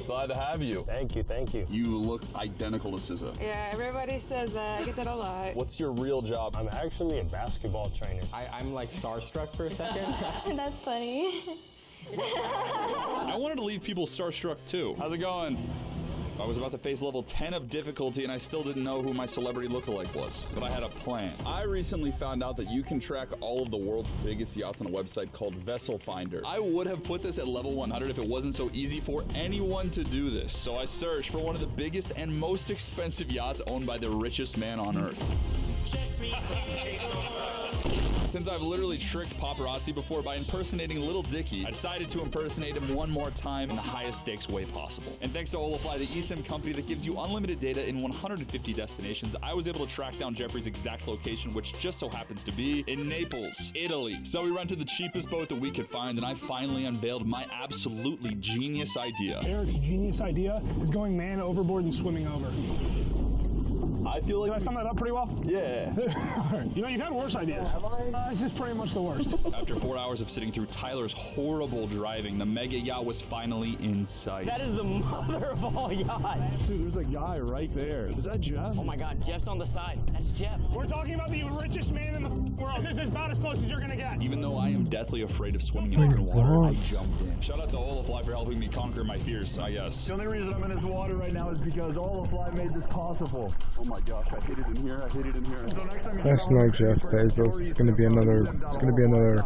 Glad to have you. Thank you, thank you. You look identical to SZA. Yeah, everybody says I get that a lot. What's your real job? I'm actually a basketball trainer. I'm like starstruck for a second. That's funny. I wanted to leave people starstruck too. How's it going? I was about to face level 10 of difficulty and I still didn't know who my celebrity lookalike was, but I had a plan. I recently found out that you can track all of the world's biggest yachts on a website called Vessel Finder. I would have put this at level 100 if it wasn't so easy for anyone to do this. So I searched for one of the biggest and most expensive yachts owned by the richest man on earth. Since I've literally tricked paparazzi before by impersonating Lil Dicky, I decided to impersonate him one more time in the highest stakes way possible. And thanks to Olafly, the eSIM company that gives you unlimited data in 150 destinations, I was able to track down Jeffrey's exact location, which just so happens to be in Naples, Italy. So we rented the cheapest boat that we could find, and I finally unveiled my absolutely genius idea. Eric's genius idea is going man overboard and swimming over. I feel like... Did I sum that up pretty well? Yeah. You know, you've had worse ideas. This is pretty much the worst. After 4 hours of sitting through Tyler's horrible driving, the mega yacht was finally in sight. That is the mother of all yachts. Dude, there's a guy right there. Is that Jeff? Oh my God, Jeff's on the side. That's Jeff. We're talking about the richest man in the world. This is about as close as you're gonna get. Even though I am deathly afraid of swimming in open water, I jumped in. Shout out to Olafly for helping me conquer my fears, I guess. The only reason I'm in this water right now is because Olafly made this possible. Oh my gosh, I hate it in here. I hate it in here. So next time That's no Jeff Bezos. It's gonna be another. It's gonna be another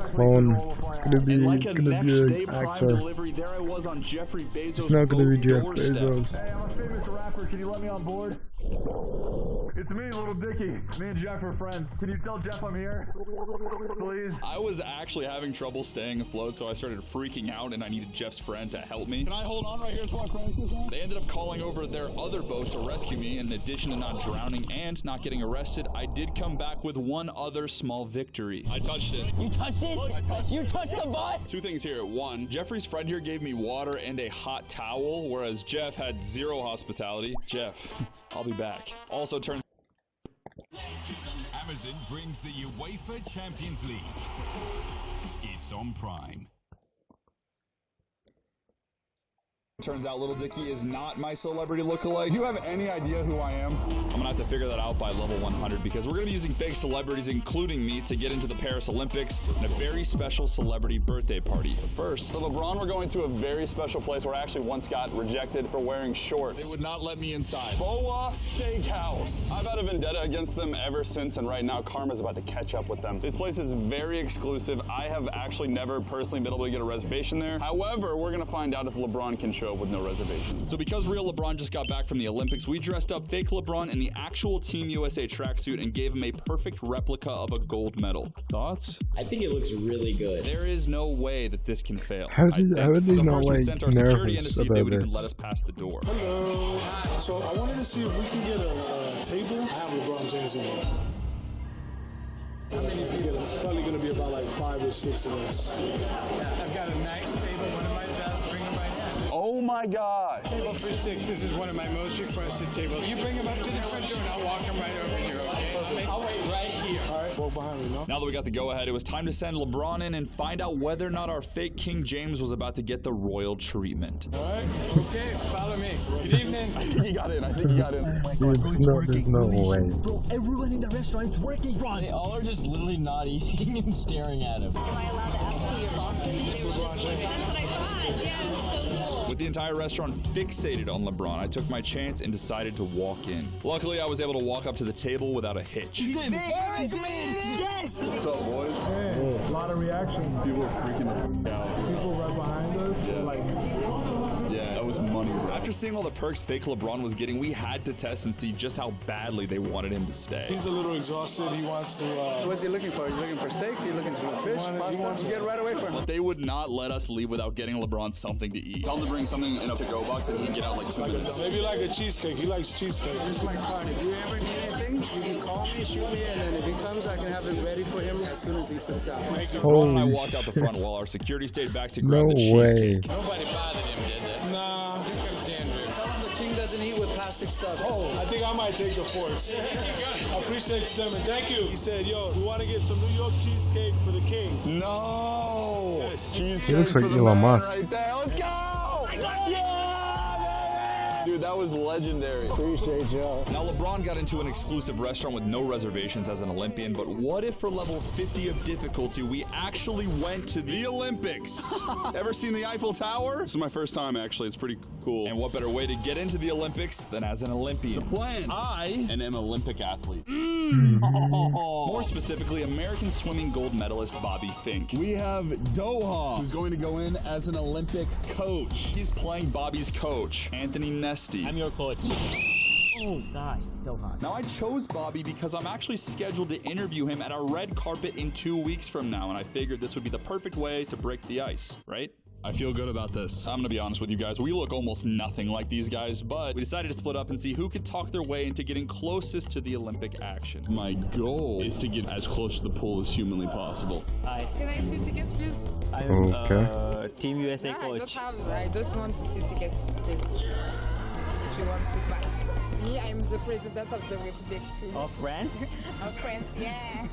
clone. It's gonna be. It's gonna be an actor. There I was on Jeffrey Bezos. It's not gonna be Jeff Bezos. Hey, I'm a famous rapper. Can you let me on board? It's me, Little Dicky. Me and Jeff are friends. Can you tell Jeff I'm here? Please? I was actually having trouble staying afloat, so I started freaking out and I needed Jeff's friend to help me. Can I hold on right here until I crash this one? They ended up calling over their other boat to rescue me. In addition to not drowning and not getting arrested, I did come back with one other small victory. I touched it. You touched it? You touched the butt? Two things here. One, Jeffrey's friend here gave me water and a hot towel, whereas Jeff had zero hospitality. Jeff, I'll be back. Also, turns Amazon brings the UEFA Champions League. It's on Prime. Turns out Little Dicky is not my celebrity lookalike. Do you have any idea who I am? I'm gonna have to figure that out by level 100 because we're gonna be using fake celebrities, including me, to get into the Paris Olympics and a very special celebrity birthday party. But first, For LeBron, we're going to a very special place where I actually once got rejected for wearing shorts. they would not let me inside. Boa Steakhouse. I've had a vendetta against them ever since, and right now karma's about to catch up with them. This place is very exclusive. I have actually never personally been able to get a reservation there. However, we're gonna find out if LeBron can show up with no reservations. So because real LeBron just got back from the Olympics, we dressed up fake LeBron in the actual Team USA tracksuit and gave him a perfect replica of a gold medal. Thoughts? I think it looks really good. There is no way that this can fail. How are they So not first we like sent our security in to nervous see if they about would even this? let us pass the door. Hello. So I wanted to see if we can get a table. I have LeBron James with me. How many people? It's probably going to be about like 5 or 6 of us. Yeah, I've got a nice table, one of my best. Bring them right in. Oh my gosh. Table for 6. This is one of my most requested tables. You bring them up to the front door and I'll walk them right over here, okay? I'll wait right here. All right, walk behind me, no? Now that we got the go-ahead, it was time to send LeBron in and find out whether or not our fake King James was about to get the royal treatment. All right. Okay, follow me. Good evening. I think he got in. There's no way. Bro, everyone in the restaurant's working. Bro, they all are just literally not eating and staring at him. Am I allowed to ask who your boss is? That's what I thought. Yeah, it's so cool. With the entire restaurant fixated on LeBron, I took my chance and decided to walk in. Luckily, I was able to walk up to the table without a hitch. He's in. He's in. Yes. What's up, boys? Hey, a lot of reaction. People are freaking the f out. People right behind us. Yeah. Like, Yeah, that was money, bro. After seeing all the perks fake LeBron was getting, we had to test and see just how badly they wanted him to stay. he's a little exhausted. He wants to. What's he looking for? He's looking for steaks? He's looking for fish? Pasta? Get right away from him. They would not let us leave without getting LeBron something to eat. Tell him to bring something in a to-go box that he can get out like 2 minutes. Maybe like a cheesecake. He likes cheesecake. Here's my card. If you ever need anything, you can call me, shoot me, and then if he comes, I can have it ready for him as soon as he sits down. LeBron and I walked out the front while our security stayed back to grab No the way. cheesecake. Nobody bothered him, did they? Nah. Here comes Andrew. Tell him the king doesn't eat with plastic stuff. Oh, I think I might take the forks. I appreciate you, Simon. Thank you. He said, yo, we want to get some New York cheesecake for the king. No! Yes. He looks like Elon Musk. Right there. Let's go! Dude, that was legendary. Appreciate y'all. Now, LeBron got into an exclusive restaurant with no reservations as an Olympian, but what if for level 50 of difficulty, we actually went to the Olympics? Ever seen the Eiffel Tower? This is my first time, actually. It's pretty cool. And what better way to get into the Olympics than as an Olympian? Plan. I And am an Olympic athlete. More specifically, American swimming gold medalist Bobby Fink. We have Doha, who's going to go in as an Olympic coach. He's playing Bobby's coach, Anthony Nesty. I'm your coach. Oh, gosh, so hot. Now, I chose Bobby because I'm actually scheduled to interview him at our red carpet in 2 weeks from now, and I figured this would be the perfect way to break the ice, right? I feel good about this. I'm gonna be honest with you guys, we look almost nothing like these guys, but we decided to split up and see who could talk their way into getting closest to the Olympic action. My goal is to get as close to the pool as humanly possible. Hi. Can I see tickets, please? I'm Okay. Team USA No, I don't coach. have. I just want to see tickets, please. If you want to pass. Me, I'm the president of the Republic. Of France? Of France, yeah.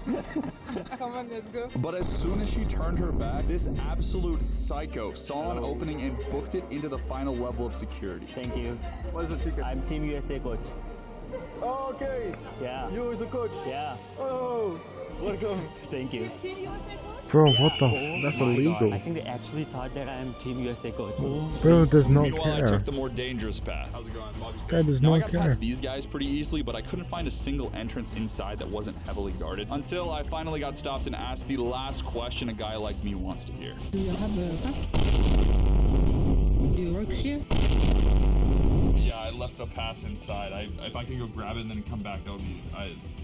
Come on, let's go. But as soon as she turned her back, this absolute psycho saw an opening and booked it into the final level of security. Thank you. What is the ticket? I'm Team USA coach. Oh, okay. Yeah. You as a coach. Yeah. Oh, welcome. Thank you. Bro, what the f? That's My illegal. God. I think they actually thought that I'm Team USA coach. Bro does not Meanwhile, I care. took the more dangerous path. How's it going? Guy does Now, I not got care. past these guys pretty easily, but I couldn't find a single entrance inside that wasn't heavily guarded until I finally got stopped and asked the last question a guy like me wants to hear. Do you have a pass? Do you work here? Yeah, I left the pass inside. If I can go grab it and then come back, that would be...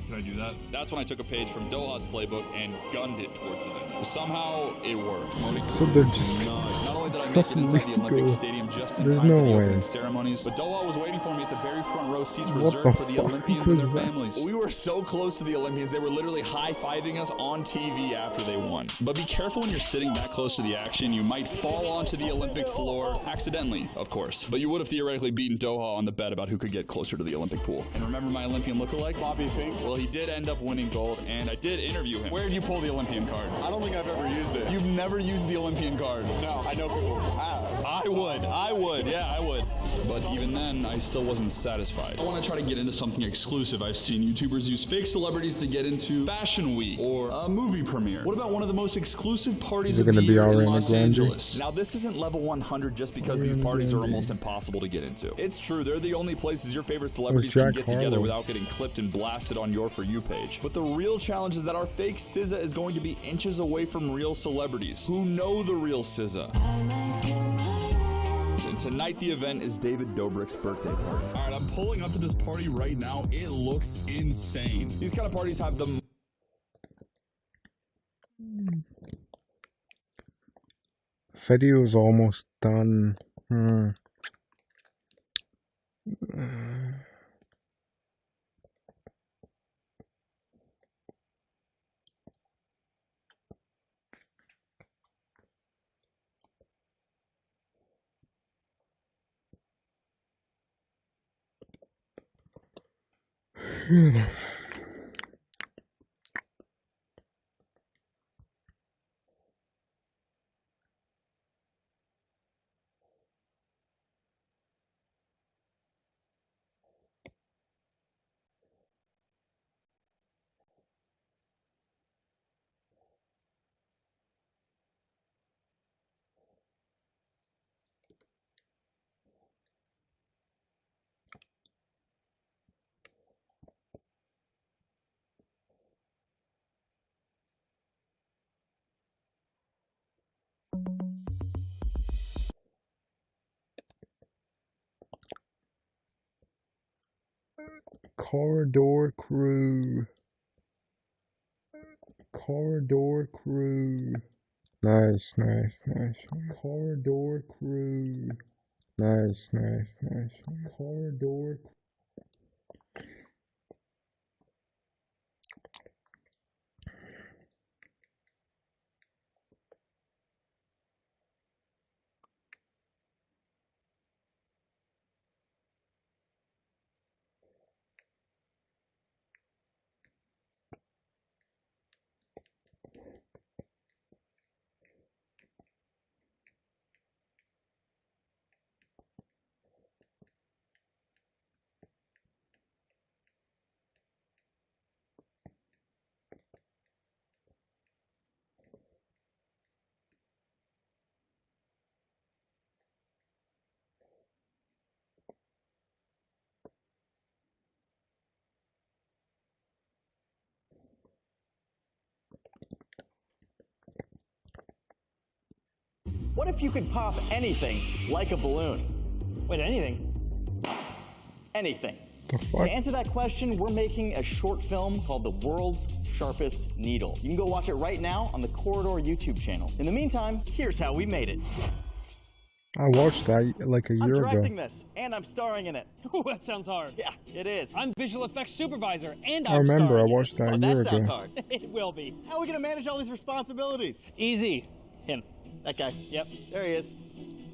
Can I do that? That's when I took a page from Doha's playbook and gunned it towards the venue. Somehow, it worked. So they're just... Not only did I make That's it inside the Olympic illegal. Stadium just in There's time no for the way. opening ceremonies, but Doha was waiting for me at the very front row seats What reserved the for the fuck Olympians was and their that? families. We were so close to the Olympians, they were literally high-fiving us on TV after they won. But be careful when you're sitting that close to the action. You might fall onto the Olympic floor, accidentally, of course. But you would have theoretically beaten Doha on on the bet about who could get closer to the Olympic pool. And remember my Olympian lookalike, Bobby Fink? Well, he did end up winning gold, and I did interview him. Where did you pull the Olympian card? I don't think I've ever used it. You've never used the Olympian card? No, I know people who have. I would, yeah, I would. But even then, I still wasn't satisfied. I want to try to get into something exclusive. I've seen YouTubers use fake celebrities to get into Fashion Week or a movie premiere. What about one of the most exclusive parties of the year in Los Angeles? Now, this isn't level 100 just because these parties are almost impossible to get into. It's true, they're the only places your favorite celebrities can get together without getting clipped and blasted on your For You page. But the real challenge is that our fake SZA is going to be inches away from real celebrities who know the real SZA. And tonight the event is David Dobrik's birthday party. All right, I'm pulling up to this party right now. It looks insane. These kind of parties have the video's almost done. Corridor crew. Corridor crew. Nice. Corridor crew. Nice. Corridor. What if you could pop anything like a balloon? Wait, anything? Anything. The fuck? To answer that question, we're making a short film called The World's Sharpest Needle. You can go watch it right now on the Corridor YouTube channel. In the meantime, here's how we made it. I watched that like a year I'm directing ago. this, and I'm starring in it. Oh, that sounds hard. Yeah, it is. I'm visual effects supervisor, and I I'm remember I starring in watched that a that year sounds ago. hard. it. It will be. How are we gonna manage all these responsibilities? Easy. Him. That guy. Yep. There he is.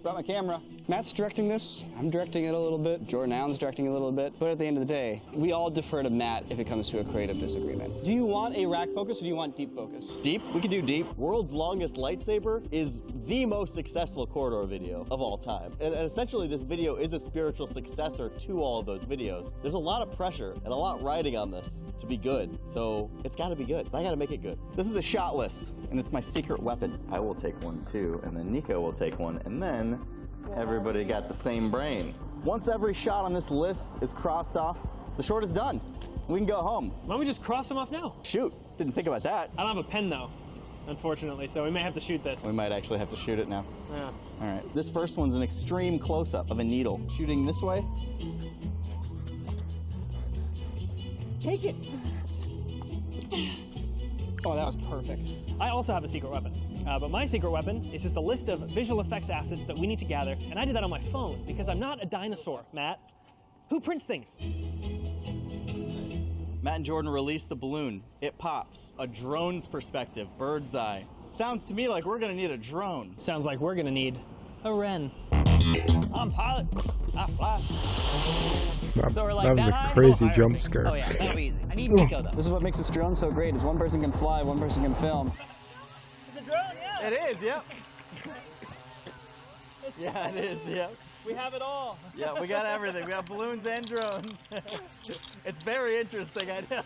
Brought my camera. Matt's directing this. I'm directing it a little bit. Jordan Allen's directing it a little bit. But at the end of the day, we all defer to Matt if it comes to a creative disagreement. Do you want a rack focus or do you want deep focus? Deep? We can do deep. World's longest lightsaber is the most successful corridor video of all time. And essentially this video is a spiritual successor to all of those videos. There's a lot of pressure and a lot riding on this to be good. So it's gotta be good. I gotta make it good. This is a shot list and it's my secret weapon. I will take one too, and then Nico will take one, and then everybody got the same brain. Once every shot on this list is crossed off, the short is done. We can go home. Why don't we just cross them off now? Shoot, didn't think about that. I don't have a pen though, unfortunately, so we may have to shoot this. We might actually have to shoot it now. Yeah. All right, this first one's an extreme close-up of a needle. Shooting this way. Take it. Oh, that was perfect. I also have a secret weapon. But my secret weapon is just a list of visual effects assets that we need to gather, and I did that on my phone because I'm not a dinosaur, Matt. Who prints things? Matt and Jordan released the balloon. It pops. A drone's perspective, bird's eye. Sounds to me like we're gonna need a drone. Sounds like we're gonna need a wren. I'm pilot. I fly. So we're like, That was a high? crazy Higher, jump please. scare. Oh yeah, that'll be easy. I need Nico though. This is what makes this drone so great, is one person can fly, one person can film. It's a drone, yeah. It is, yep. Yeah, it is, yep. We have it all. Yeah, we got everything. We have balloons and drones. It's very interesting, I know.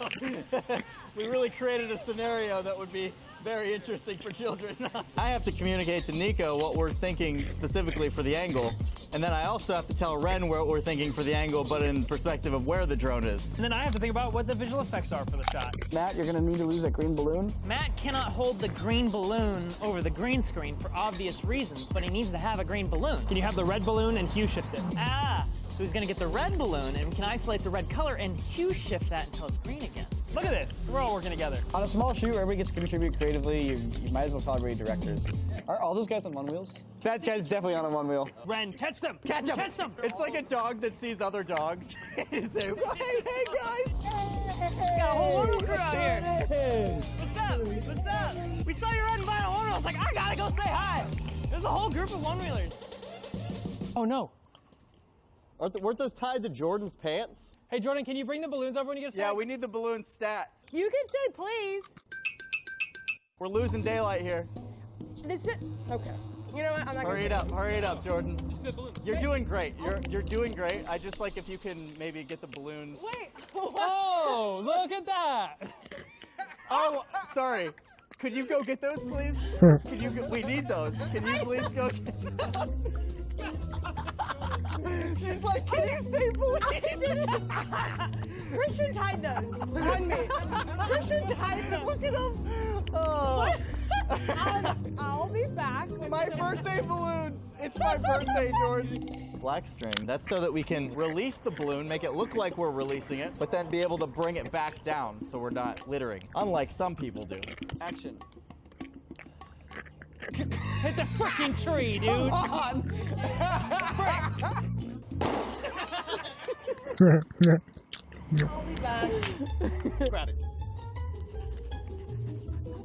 We really created a scenario that would be very interesting for children. I have to communicate to Nico what we're thinking specifically for the angle, and then I also have to tell Ren what we're thinking for the angle, but in perspective of where the drone is. And then I have to think about what the visual effects are for the shot. Matt, you're gonna need to lose that green balloon. Matt cannot hold the green balloon over the green screen for obvious reasons, but he needs to have a green balloon. Can you have the red balloon and hue shift it? Ah, so he's gonna get the red balloon and we can isolate the red color and hue shift that until it's green again. Look at this, we're all working together. On a small shoot, everybody gets to contribute creatively. You might as well probably be directors. Are all those guys on one wheels? That guy's definitely on a one wheel. Ren, catch them! Catch them! Catch them! It's like a dog that sees other dogs. He's there, hey guys! Got a whole one wheel crew out here! What's up? What's up? We saw you riding by on a one wheel. I was like, I gotta go say hi! There's a whole group of one wheelers. Oh no. Weren't those tied to Jordan's pants? Hey Jordan, can you bring the balloons over when you get a Yeah, we need the balloon stat. You can say please. We're losing daylight here. This is okay. You know what? I'm not Hurry it up, Jordan. Just do the balloons. You're doing great. You're doing great. I just like if you can maybe get the balloons. Wait. Oh, look at that. Oh, sorry. Could you go get those, please? We need those. Can you please go get those? She's like, can you say please? Christian tied those on me. Christian tied them. Look at him. Oh. I'll be back. My birthday balloons. It's my birthday, Jordan. Black string. That's so that we can release the balloon, make it look like we're releasing it, but then be able to bring it back down so we're not littering, unlike some people do. Action. Hit the freaking tree, dude. Come on. I'll be back. Grab it.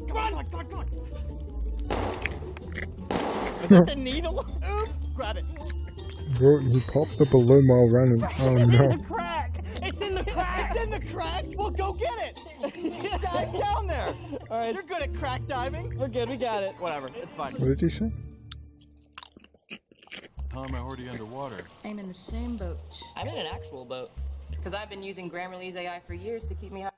Come on, come on. Is that the needle? Oops. Grab it. Bro, he popped the balloon while running. Oh no. It's in the crack. It's in the crack. It's in the crack. Well, go get it. Dive down there. All right. You're good at crack diving. We're good. We got it. Whatever. It's fine. What did he say? How am I already underwater? I'm in the same boat. I'm in an actual boat. Because I've been using Grammarly's AI for years to keep me high.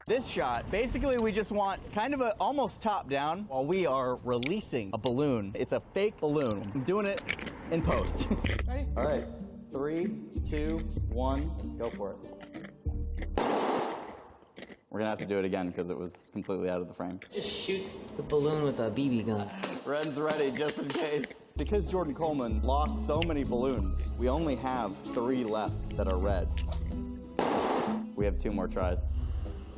This shot, basically we just want kind of a almost top down while we are releasing a balloon. It's a fake balloon. I'm doing it in post. Ready? All right, 3, 2, 1, go for it. We're gonna have to do it again because it was completely out of the frame. Just shoot the balloon with a BB gun. Ren's ready just in case. Because Jordan Coleman lost so many balloons, we only have 3 left that are red. We have 2 more tries.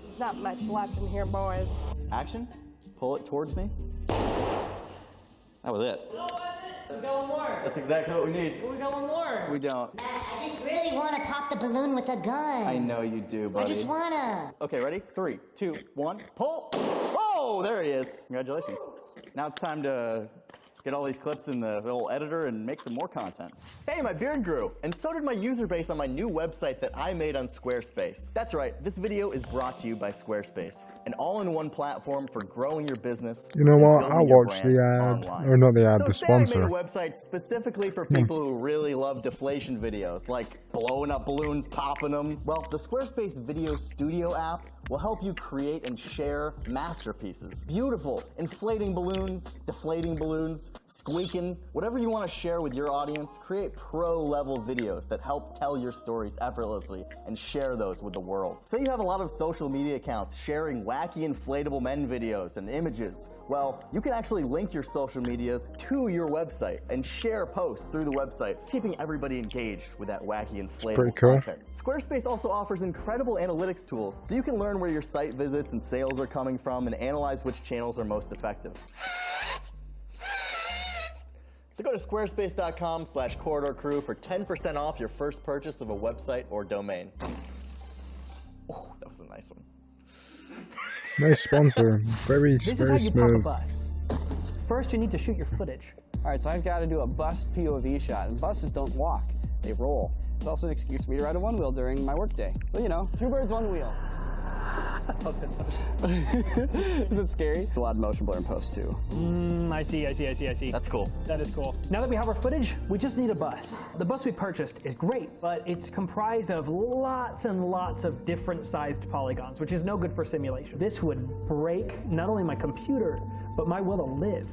There's not much left in here, boys. Action. Pull it towards me. That was it. We got one more. That's exactly what we need. We got one more. We don't. I just really want to pop the balloon with a gun. I know you do, buddy. I just wanna. Okay, ready? 3, 2, 1, pull. Whoa, there he is. Congratulations. Now it's time to get all these clips in the little editor and make some more content. Hey, my beard grew, and so did my user base on my new website that I made on Squarespace. That's right, this video is brought to you by Squarespace, an all-in-one platform for growing your business. You know what? building I'll your watch brand the ad. online. Or not the ad, So the say sponsor. I made a website specifically for people who really love deflation videos, like blowing up balloons, popping them. Well, the Squarespace Video Studio app will help you create and share masterpieces. Beautiful, inflating balloons, deflating balloons, squeaking, whatever you want to share with your audience, create pro-level videos that help tell your stories effortlessly and share those with the world. Say you have a lot of social media accounts sharing wacky inflatable men videos and images. Well, you can actually link your social medias to your website and share posts through the website, keeping everybody engaged with that wacky inflatable Pretty cool. content. Squarespace also offers incredible analytics tools, so you can learn where your site visits and sales are coming from and analyze which channels are most effective. So go to squarespace.com/corridorcrew for 10% off your first purchase of a website or domain. Oh, that was a nice one. Nice sponsor. Very, This is very how you pop a smooth. bus. First, you need to shoot your footage. All right, so I've got to do a bus POV shot, and buses don't walk, they roll. It's also an excuse for me to ride a one wheel during my workday. So, you know, 2 birds, 1 wheel. Is it scary? A lot of motion blur in post too. I see. That's cool. That is cool. Now that we have our footage, we just need a bus. The bus we purchased is great, but it's comprised of lots and lots of different sized polygons, which is no good for simulation. This would break not only my computer, but my will to live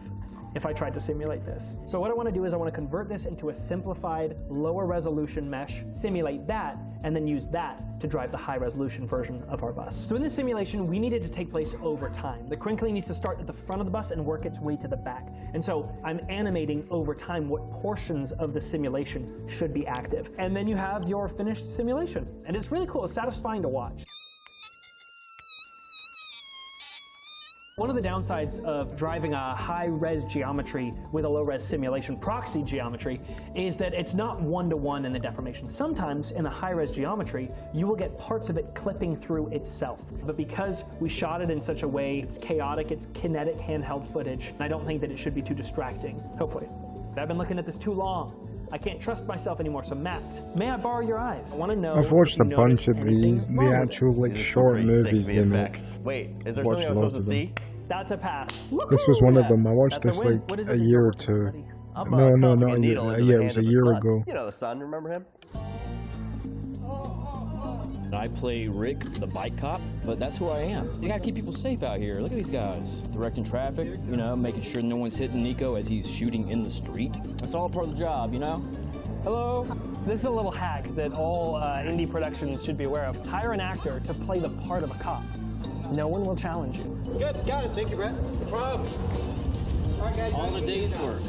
if I tried to simulate this. So what I want to do is I want to convert this into a simplified, lower resolution mesh, simulate that, and then use that to drive the high resolution version of our bus. So in this simulation, we need it to take place over time. The crinkling needs to start at the front of the bus and work its way to the back. And so I'm animating over time what portions of the simulation should be active. And then you have your finished simulation. And it's really cool, it's satisfying to watch. One of the downsides of driving a high-res geometry with a low-res simulation proxy geometry is that it's not one-to-one in the deformation. Sometimes in a high-res geometry, you will get parts of it clipping through itself. But because we shot it in such a way, it's chaotic, it's kinetic handheld footage, and I don't think that it should be too distracting, hopefully. I've been looking at this too long. I can't trust myself anymore, so Matt, may I borrow your eyes? I want to know. I've watched a bunch of these, the actual like short movies they make. Wait, is there something I was supposed to see? That's a pass. This was one of them. I watched this like a year or two. No, not a year. Yeah, it was a year ago. You know the son, remember him? I play Rick, the bike cop, but that's who I am. You gotta keep people safe out here. Look at these guys. Directing traffic, you know, making sure no one's hitting Nico as he's shooting in the street. That's all part of the job, you know? Hello. This is a little hack that all indie productions should be aware of. Hire an actor to play the part of a cop. No one will challenge you. Good, got it. Thank you, Brett. No problem. All right, guys. All in a day's work.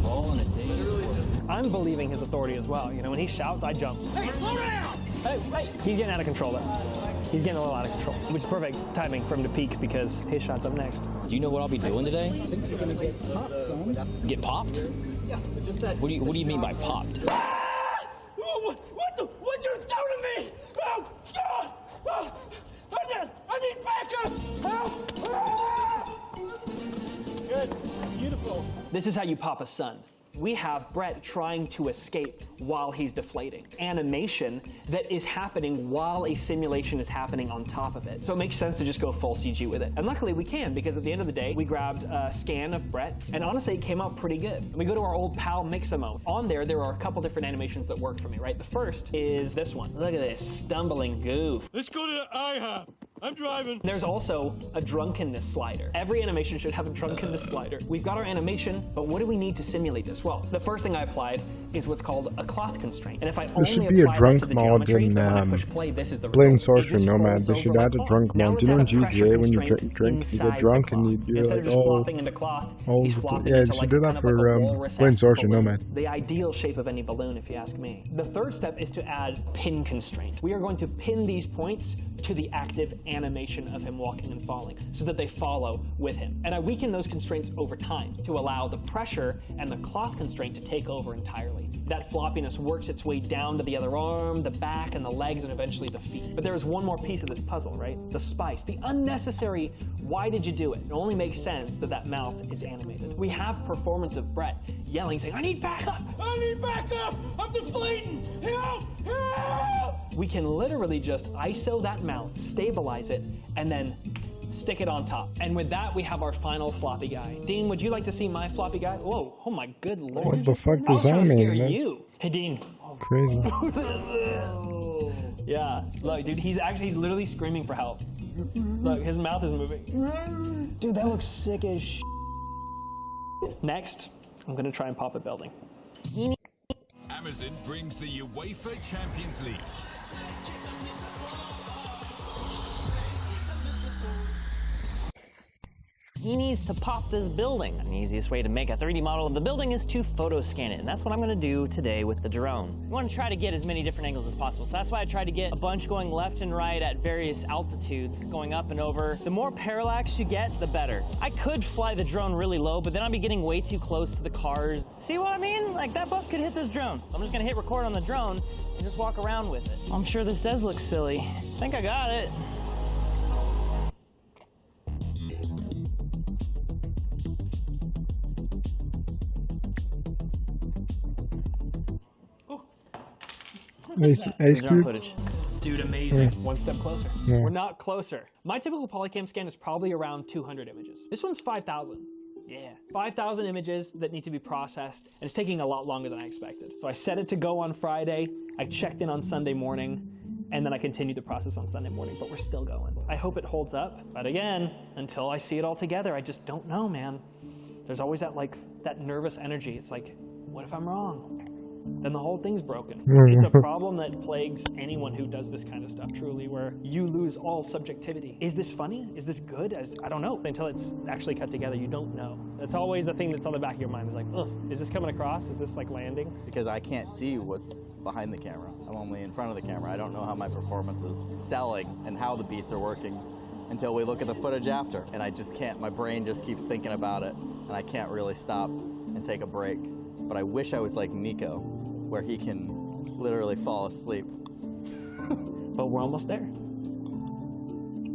All in a day's work. I'm believing his authority as well. You know, when he shouts, I jump. Hey, slow down! Hey, he's getting out of control though. He's getting a little out of control, which is perfect timing for him to peak because his shot's up next. Do you know what I'll be doing today? I think you're gonna get popped, son. Get popped? Yeah, just that. What do you mean by popped? What'd you do to me? Oh, God! Oh, I need backup! Help! Good, beautiful. This is how you pop a sun. We have Brett trying to escape while he's deflating. Animation that is happening while a simulation is happening on top of it. So it makes sense to just go full CG with it. And luckily we can, because at the end of the day, we grabbed a scan of Brett, and honestly it came out pretty good. We go to our old pal Mixamo. On there are a couple different animations that work for me, right? The first is this one. Look at this stumbling goof. Let's go to the IHOP. I'm driving. There's also a drunkenness slider. Every animation should have a drunkenness slider. We've got our animation, but what do we need to simulate this? Well, the first thing I applied is what's called a cloth constraint. And if I there should be a drunk mod in Blame Sorcery Nomad. They should add a drunk mod. Do you know in GTA when you drink, you get drunk and you do like yeah, they should do that for Blame Sorcery Nomad. The ideal shape of any balloon, if you ask me. The third step is to add pin constraint. We are going to pin these points to the active animation of him walking and falling so that they follow with him. And I weaken those constraints over time to allow the pressure and the cloth constraint to take over entirely. That floppiness works its way down to the other arm, the back, and the legs, and eventually the feet. But there is one more piece of this puzzle, right? The spice, the unnecessary, why did you do it? It only makes sense that that mouth is animated. We have performance of Brett yelling, saying, I need backup! I need backup! I'm deflating! Help! Help! We can literally just ISO that mouth, stabilize it, and then stick it on top. And with that, we have our final floppy guy. Dean, would you like to see my floppy guy? Whoa, oh my good lord. What the fuck does that mean? You. Hey, Dean. Crazy. Yeah, look, dude, he's literally screaming for help. Look, his mouth is moving. Dude, that looks sick as sh**. Next, I'm gonna try and pop a building. Amazon brings the UEFA Champions League. He needs to pop this building. And the easiest way to make a 3D model of the building is to photo scan it. And that's what I'm gonna do today with the drone. We wanna try to get as many different angles as possible. So that's why I tried to get a bunch going left and right at various altitudes, going up and over. The more parallax you get, the better. I could fly the drone really low, but then I'd be getting way too close to the cars. See what I mean? Like that bus could hit this drone. So I'm just gonna hit record on the drone and just walk around with it. I'm sure this does look silly. I think I got it. Ace Cube? footage. Dude, amazing. One step closer. Yeah. We're not closer. My typical polycam scan is probably around 200 images. This one's 5,000. Yeah, 5,000 images that need to be processed, and it's taking a lot longer than I expected. So I set it to go on Friday, I checked in on Sunday morning, and then I continued the process on Sunday morning, but we're still going. I hope it holds up, but again, until I see it all together, I just don't know, man. There's always that nervous energy. It's like, what if I'm wrong? Then the whole thing's broken. It's a problem that plagues anyone who does this kind of stuff, truly, where you lose all subjectivity. Is this funny? Is this good? I don't know. Until it's actually cut together, you don't know. That's always the thing that's on the back of your mind. Is like, ugh, is this coming across? Is this like landing? Because I can't see what's behind the camera. I'm only in front of the camera. I don't know how my performance is selling and how the beats are working until we look at the footage after. And I just can't, my brain just keeps thinking about it, and I can't really stop and take a break. But I wish I was like Nico, where he can literally fall asleep. But we're almost there.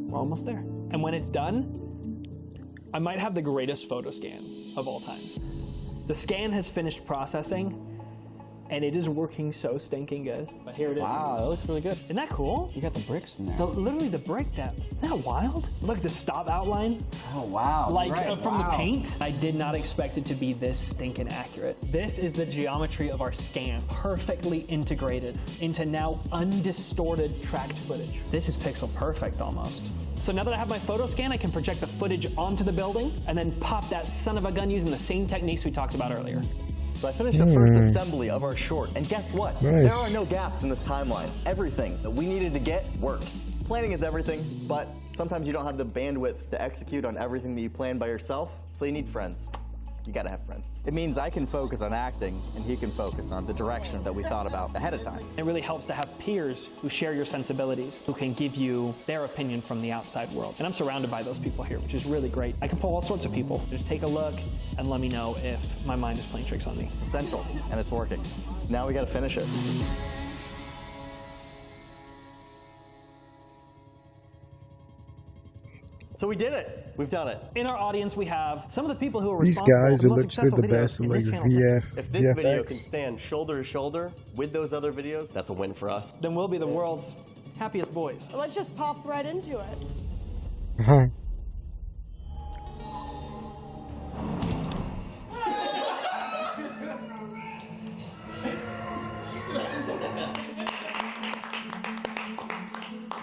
We're almost there. And when it's done, I might have the greatest photo scan of all time. The scan has finished processing, and it is working so stinking good. But here it is. Wow, that looks really good. Isn't that cool? You got the bricks in there. Literally the brick depth. Isn't that wild? Look at the stop outline. Oh, wow. Like right. from wow. the paint. I did not expect it to be this stinking accurate. This is the geometry of our scan, perfectly integrated into now undistorted tracked footage. This is pixel perfect almost. So now that I have my photo scan, I can project the footage onto the building and then pop that son of a gun using the same techniques we talked about earlier. So I finished the first assembly of our short, and guess what? Nice. There are no gaps in this timeline. Everything that we needed to get works. Planning is everything, but sometimes you don't have the bandwidth to execute on everything that you plan by yourself, so you need friends. You gotta have friends. It means I can focus on acting, and he can focus on the direction that we thought about ahead of time. It really helps to have peers who share your sensibilities, who can give you their opinion from the outside world. And I'm surrounded by those people here, which is really great. I can pull all sorts of people. Just take a look and let me know if my mind is playing tricks on me. It's essential, and it's working. Now we gotta finish it. So we did it. We've done it. In our audience, we have some of the people who are These responsible guys for are the most literally successful the videos best in at this like channel. If this video VFX. can stand shoulder to shoulder with those other videos, that's a win for us. Then we'll be the world's happiest boys. Let's just pop right into it. Uh-huh.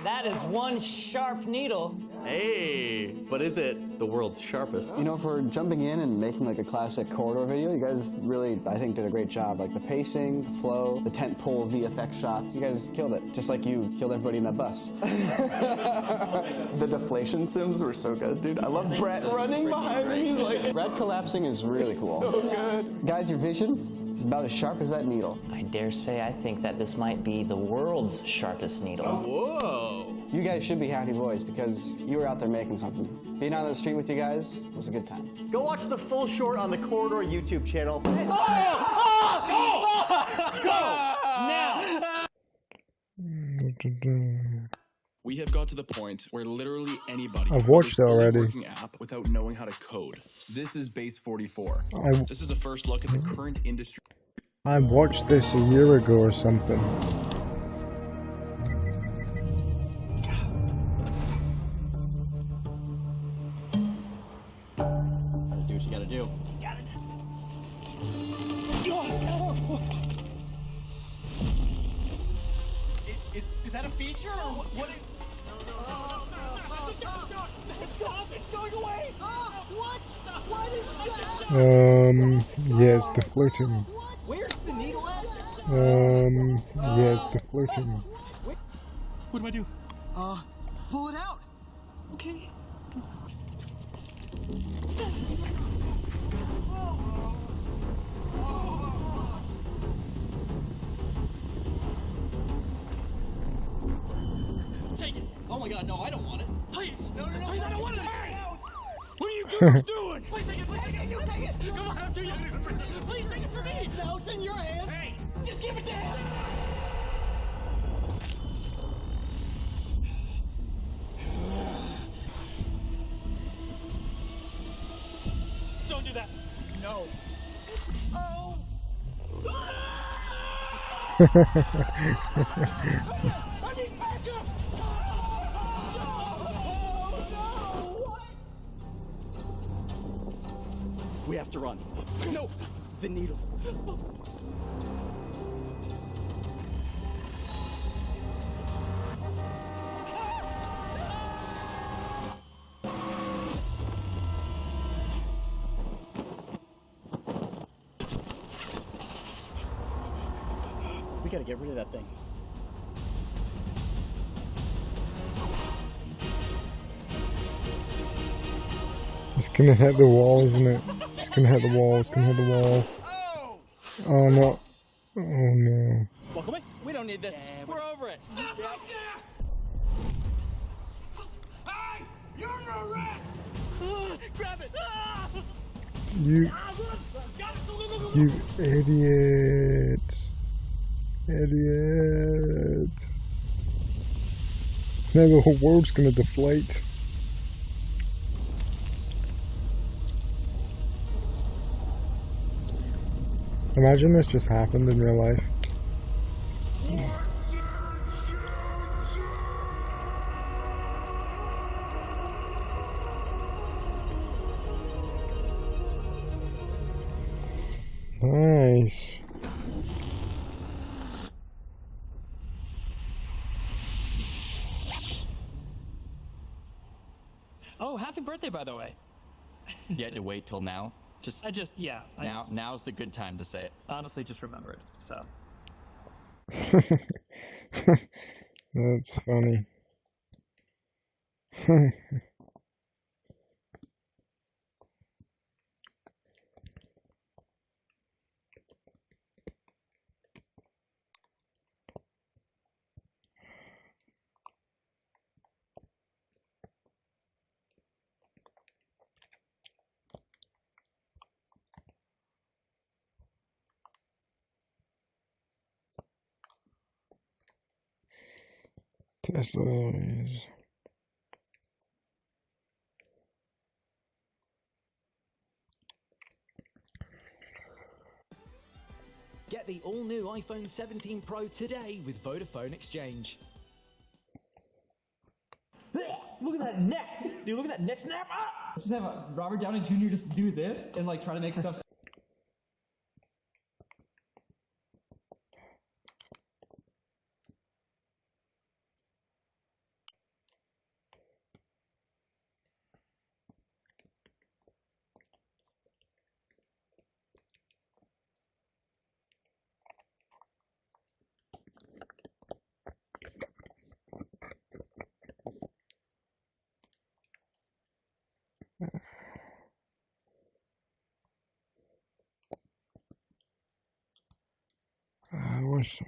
That is one sharp needle. Hey, but is it the world's sharpest? You know, for jumping in and making like a classic corridor video, you guys really, I think, did a great job. Like the pacing, the flow, the tentpole VFX shots. You guys killed it, just like you killed everybody in that bus. The deflation sims were so good, dude. I love Brett running behind me. He's like, Red collapsing is really cool. so good. Guys, your vision is about as sharp as that needle. I dare say I think that this might be the world's sharpest needle. Whoa. You guys should be happy boys because you were out there making something. Being on the street with you guys was a good time. Go watch the full short on the Corridor YouTube channel. Go! Now! We have got to the point where literally anybody I've watched it already. working app without knowing how to code. This is Base44. This is a first look at the current industry. I watched this a year ago or something. Do what you gotta do. You got it. Is that a feature or what? It's going away! What? What is that? Yeah, it's deflating. Where's the needle at? Yeah, it's deflating. What do I do? Pull it out. Okay. Take it. Oh my god, no, I don't want it. Please. No, Please, I don't want it. Hey! What are you doing? Please take it. Please take it. You take it. Come on, I'm too young to go for it. Please take it for me. Now it's in your hands. Hey. Just give it to him. Don't do that. No. Oh. We have to run. No, the needle. We gotta get rid of that thing. It's gonna hit the wall, isn't it? It's gonna hit the wall, it's gonna hit the wall. Oh no. Oh no. Walk away. We don't need this. We're over it. Stop right there! Hey! You're under arrest! Grab it! You idiots. Idiots. Now the whole world's gonna deflate. Imagine this just happened in real life. Nice. Oh, happy birthday, by the way. You had to wait till now? Yeah. Now's the good time to say it. Honestly just remembered, so. That's funny. Teslas. Get the all-new iPhone 17 Pro today with Vodafone Exchange. Look at that neck! Dude, look at that neck snap! Ah! Just have Robert Downey Jr. just do this and like try to make stuff. I wish so.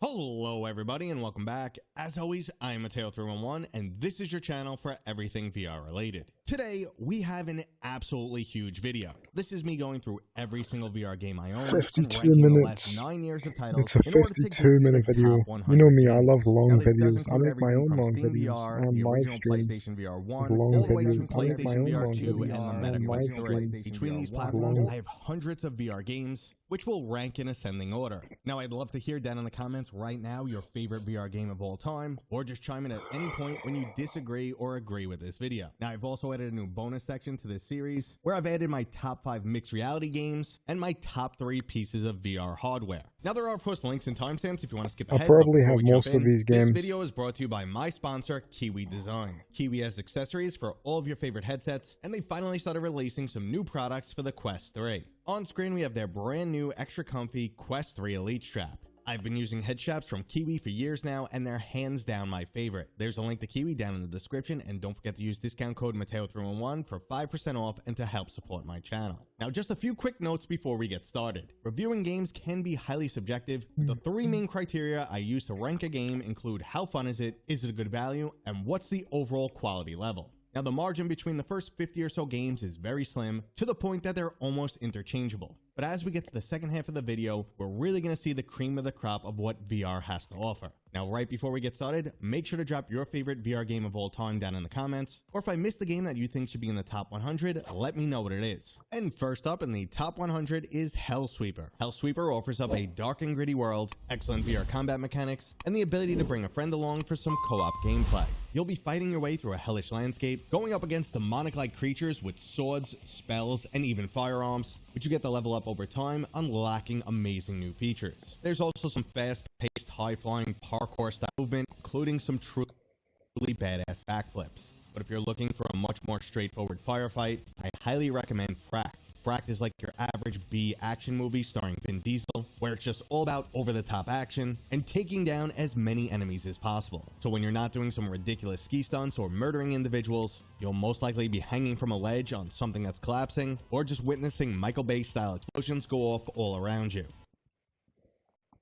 Hello everybody and welcome back. As always, I'm Mateo311 and this is your channel for everything VR related. Today, we have an absolutely huge video. This is me going through every single VR game I own. 52 and ranking minutes. The last 9 years of titles It's a in order to 52-minute get to the video. top 100. You know me, I love long Now, this does videos. I include make my everything own from long Steam videos VR, on the live original streams PlayStation VR 1, with long all the way videos. from I make my PlayStation own VR long 2 videos and the on Meta live Quest 3. streams Between these with platforms, long. I have hundreds of VR games, which will rank in ascending order. Now, I'd love to hear down in the comments right now your favorite VR game of all time, or just chime in at any point when you disagree or agree with this video. Now, I've also added a new bonus section to this series, where I've added my top 5 mixed reality games, and my top 3 pieces of VR hardware. Now, there are of course links and timestamps if you want to skip I'll ahead. probably Before have we jump most of in, these games. This video is brought to you by my sponsor, Kiwi Design. Kiwi has accessories for all of your favorite headsets, and they finally started releasing some new products for the Quest 3. On screen, we have their brand new extra comfy Quest 3 Elite strap. I've been using head straps from Kiwi for years now, and they're hands down my favorite. There's a link to Kiwi down in the description, and don't forget to use discount code Mateo311 for 5% off and to help support my channel. Now, just a few quick notes before we get started. Reviewing games can be highly subjective. The three main criteria I use to rank a game include how fun is it a good value, and what's the overall quality level. Now, the margin between the first 50 or so games is very slim, to the point that they're almost interchangeable. But as we get to the second half of the video, we're really going to see the cream of the crop of what VR has to offer. Now, right before we get started, make sure to drop your favorite VR game of all time down in the comments, or if I missed the game that you think should be in the top 100, let me know what it is. And first up in the top 100 is Hellsweeper. Hellsweeper offers up a dark and gritty world, excellent VR combat mechanics, and the ability to bring a friend along for some co-op gameplay. You'll be fighting your way through a hellish landscape, going up against demonic-like creatures with swords, spells, and even firearms, but you get to level up over time, unlocking amazing new features. There's also some fast-paced, high-flying parkour style movement, including some truly badass backflips. But if you're looking for a much more straightforward firefight, I highly recommend Frack. Frack is like your average B action movie starring Vin Diesel, where it's just all about over-the-top action and taking down as many enemies as possible. So when you're not doing some ridiculous ski stunts or murdering individuals, you'll most likely be hanging from a ledge on something that's collapsing, or just witnessing Michael Bay-style explosions go off all around you.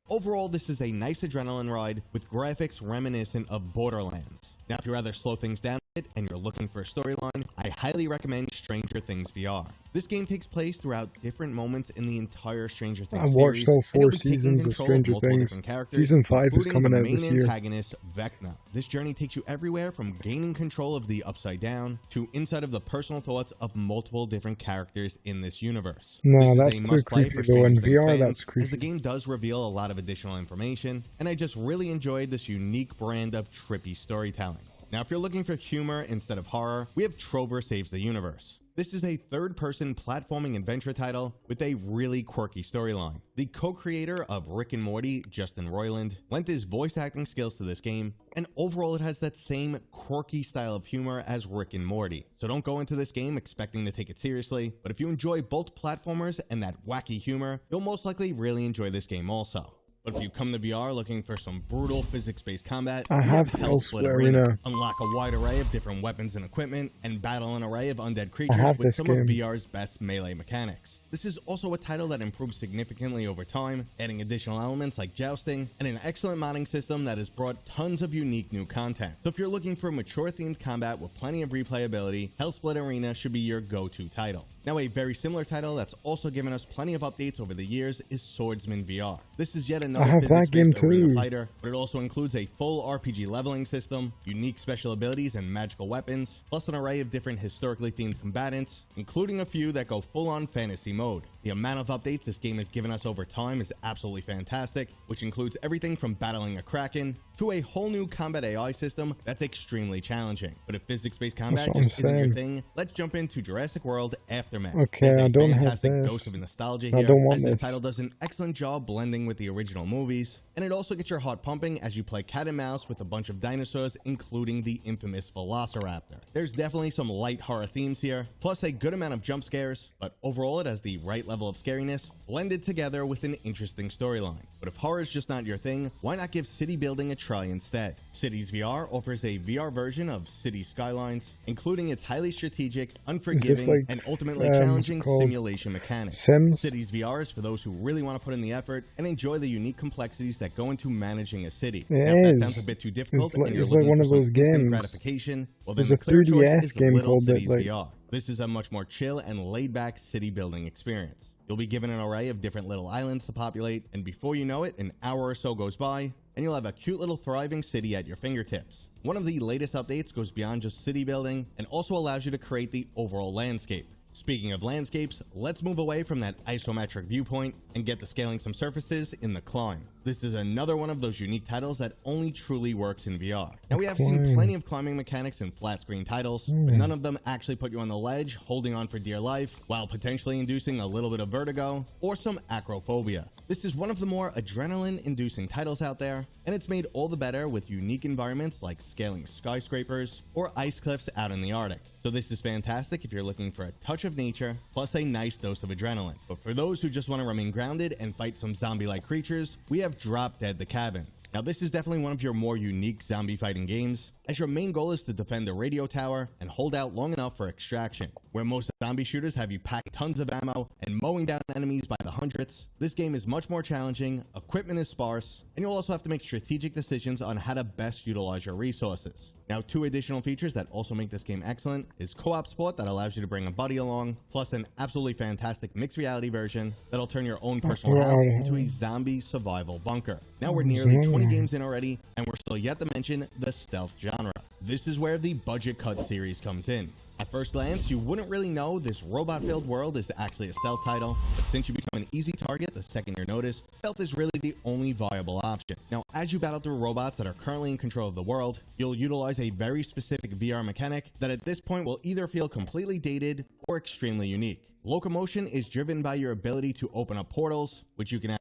Overall, this is a nice adrenaline ride with graphics reminiscent of Borderlands. Now, if you rather slow things down a bit and you're looking for a storyline, I highly recommend Stranger Things VR. This game takes place throughout different moments in the entire Stranger Things I've watched all 4 seasons of Stranger Things. Season 5 is coming out this year. Antagonist, Vecna. This journey takes you everywhere from gaining control of the Upside Down to inside of the personal thoughts of multiple different characters in this universe. No, that's too creepy though. In VR, that's creepy. As the game does reveal a lot of additional information, and I just really enjoyed this unique brand of trippy storytelling. Now, if you're looking for humor instead of horror, we have Trover Saves the Universe. This is a third-person platforming adventure title with a really quirky storyline. The co-creator of Rick and Morty, Justin Roiland, lent his voice acting skills to this game, and overall it has that same quirky style of humor as Rick and Morty. So don't go into this game expecting to take it seriously, but if you enjoy both platformers and that wacky humor, you'll most likely really enjoy this game also. But if you come to VR looking for some brutal physics-based combat, I have Hellsplit Arena. Unlock a wide array of different weapons and equipment, and battle an array of undead creatures with some of VR's best melee mechanics. This is also a title that improves significantly over time, adding additional elements like jousting, and an excellent modding system that has brought tons of unique new content. So if you're looking for mature-themed combat with plenty of replayability, Hellsplit Arena should be your go-to title. Now, a very similar title that's also given us plenty of updates over the years is Swordsman VR. This is yet another physics-based arena fighter, but it also includes a full RPG leveling system, unique special abilities and magical weapons, plus an array of different historically themed combatants, including a few that go full-on fantasy mode. The amount of updates this game has given us over time is absolutely fantastic, which includes everything from battling a kraken to a whole new combat AI system that's extremely challenging. But if physics-based combat just isn't your thing, let's jump into Jurassic World Aftermath. Okay, I don't have this. Dose of nostalgia I here, don't want as this this. title does an excellent job blending with the original movies, and it also gets your heart pumping as you play cat and mouse with a bunch of dinosaurs, including the infamous Velociraptor. There's definitely some light horror themes here, plus a good amount of jump scares, but overall it has the right level of scariness, blended together with an interesting storyline. But if horror is just not your thing, why not give city building a try instead? Cities VR offers a VR version of City Skylines, including its highly strategic, unforgiving, like, and ultimately challenging simulation mechanics. Sims? Cities VR is for those who really want to put in the effort and enjoy the unique complexities that go into managing a city. It now, if that is. sounds a bit too difficult, It's like one of those games. Gratification, well, There's then a the clear choice 3DS is game Little called Cities that, VR. This is a much more chill and laid-back city building experience. You'll be given an array of different little islands to populate, and before you know it, an hour or so goes by, and you'll have a cute little thriving city at your fingertips. One of the latest updates goes beyond just city building and also allows you to create the overall landscape. Speaking of landscapes, let's move away from that isometric viewpoint and get to scaling some surfaces in the climb. This is another one of those unique titles that only truly works in VR. Now, we have seen plenty of climbing mechanics in flat screen titles, but none of them actually put you on the ledge, holding on for dear life, while potentially inducing a little bit of vertigo or some acrophobia. This is one of the more adrenaline-inducing titles out there, and it's made all the better with unique environments like scaling skyscrapers or ice cliffs out in the Arctic. So this is fantastic if you're looking for a touch of nature, plus a nice dose of adrenaline. But for those who just want to remain grounded and fight some zombie-like creatures, we have have Drop Dead the Cabin. Now this is definitely one of your more unique zombie fighting games, as your main goal is to defend a radio tower and hold out long enough for extraction. Where most zombie shooters have you pack tons of ammo and mowing down enemies by the hundreds, this game is much more challenging, equipment is sparse, and you'll also have to make strategic decisions on how to best utilize your resources. Now, two additional features that also make this game excellent is co-op support that allows you to bring a buddy along, plus an absolutely fantastic mixed reality version that'll turn your own personal house into a zombie survival bunker. Now we're nearly 20 games in already, and we're still yet to mention the stealth genre. This is where the budget cut series comes in. At first glance, you wouldn't really know this robot-filled world is actually a stealth title, but since you become an easy target the second you're noticed, stealth is really the only viable option. Now, as you battle through robots that are currently in control of the world, you'll utilize a very specific VR mechanic that at this point will either feel completely dated or extremely unique. Locomotion is driven by your ability to open up portals, which you can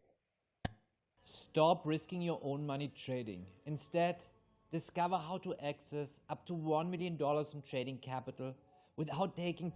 Stop risking your own money trading. Instead, discover how to access up to $1 million in trading capital without taking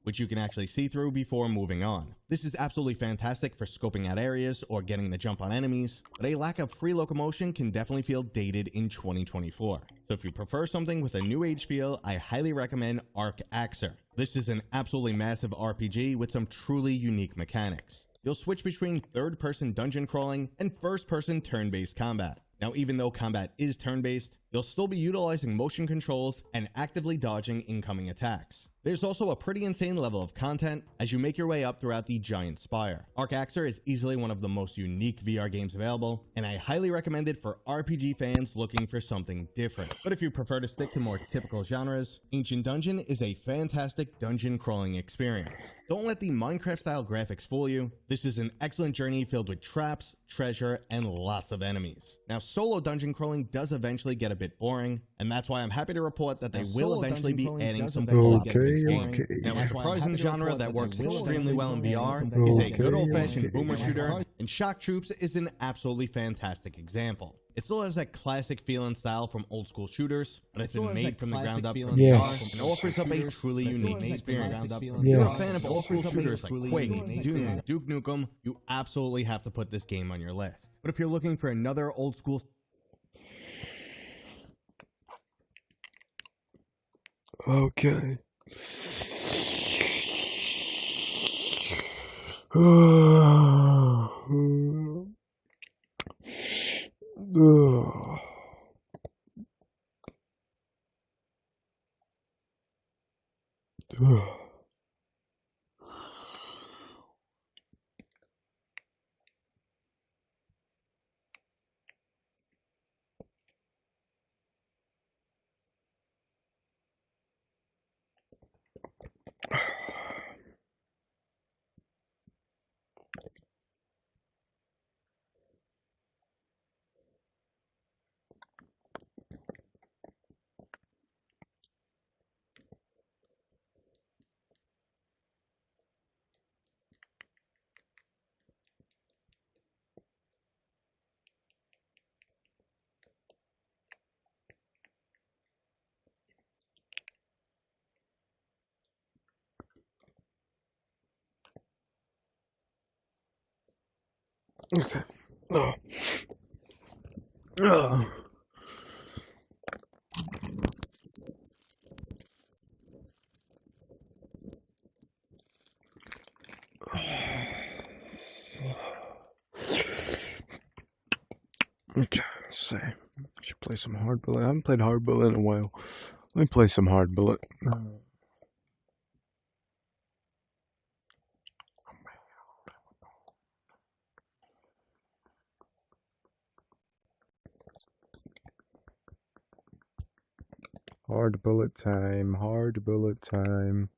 which you can actually see through before moving on. This is absolutely fantastic for scoping out areas or getting the jump on enemies, but a lack of free locomotion can definitely feel dated in 2024. So if you prefer something with a new age feel, I highly recommend BeamXR. This is an absolutely massive RPG with some truly unique mechanics. You'll switch between third-person dungeon crawling and first-person turn-based combat. Now, even though combat is turn-based, you'll still be utilizing motion controls and actively dodging incoming attacks. There's also a pretty insane level of content as you make your way up throughout the giant spire. BeamXR is easily one of the most unique VR games available, and I highly recommend it for RPG fans looking for something different. But if you prefer to stick to more typical genres, Ancient Dungeon is a fantastic dungeon crawling experience. Don't let the Minecraft-style graphics fool you. This is an excellent journey filled with traps, treasure, and lots of enemies. Now, solo dungeon crawling does eventually get a bit boring, and that's why I'm happy to report that they will eventually be adding some Now, a surprising genre that works extremely well in VR is a good old-fashioned boomer shooter, and Shock Troops is an absolutely fantastic example. It still has that classic feel and style from old school shooters, but it's been made from the ground up for VR and offers up a truly unique experience. If you're a fan of old school shooters like Quake, Doom, and Duke Nukem, you absolutely have to put this game on your list. But if you're looking for another old school Okay. Okay. Okay, let's see. Should play some Hard Bullet. I haven't played Hard Bullet in a while. Let me play some Hard Bullet. Hard Bullet time. Hard Bullet time.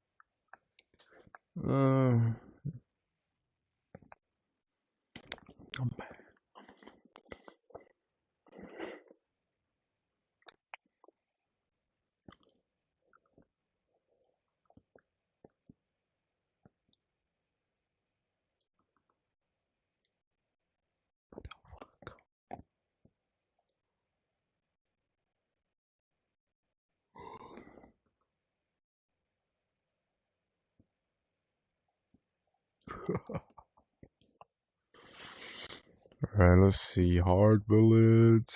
Alright, let's see. Hard bullet.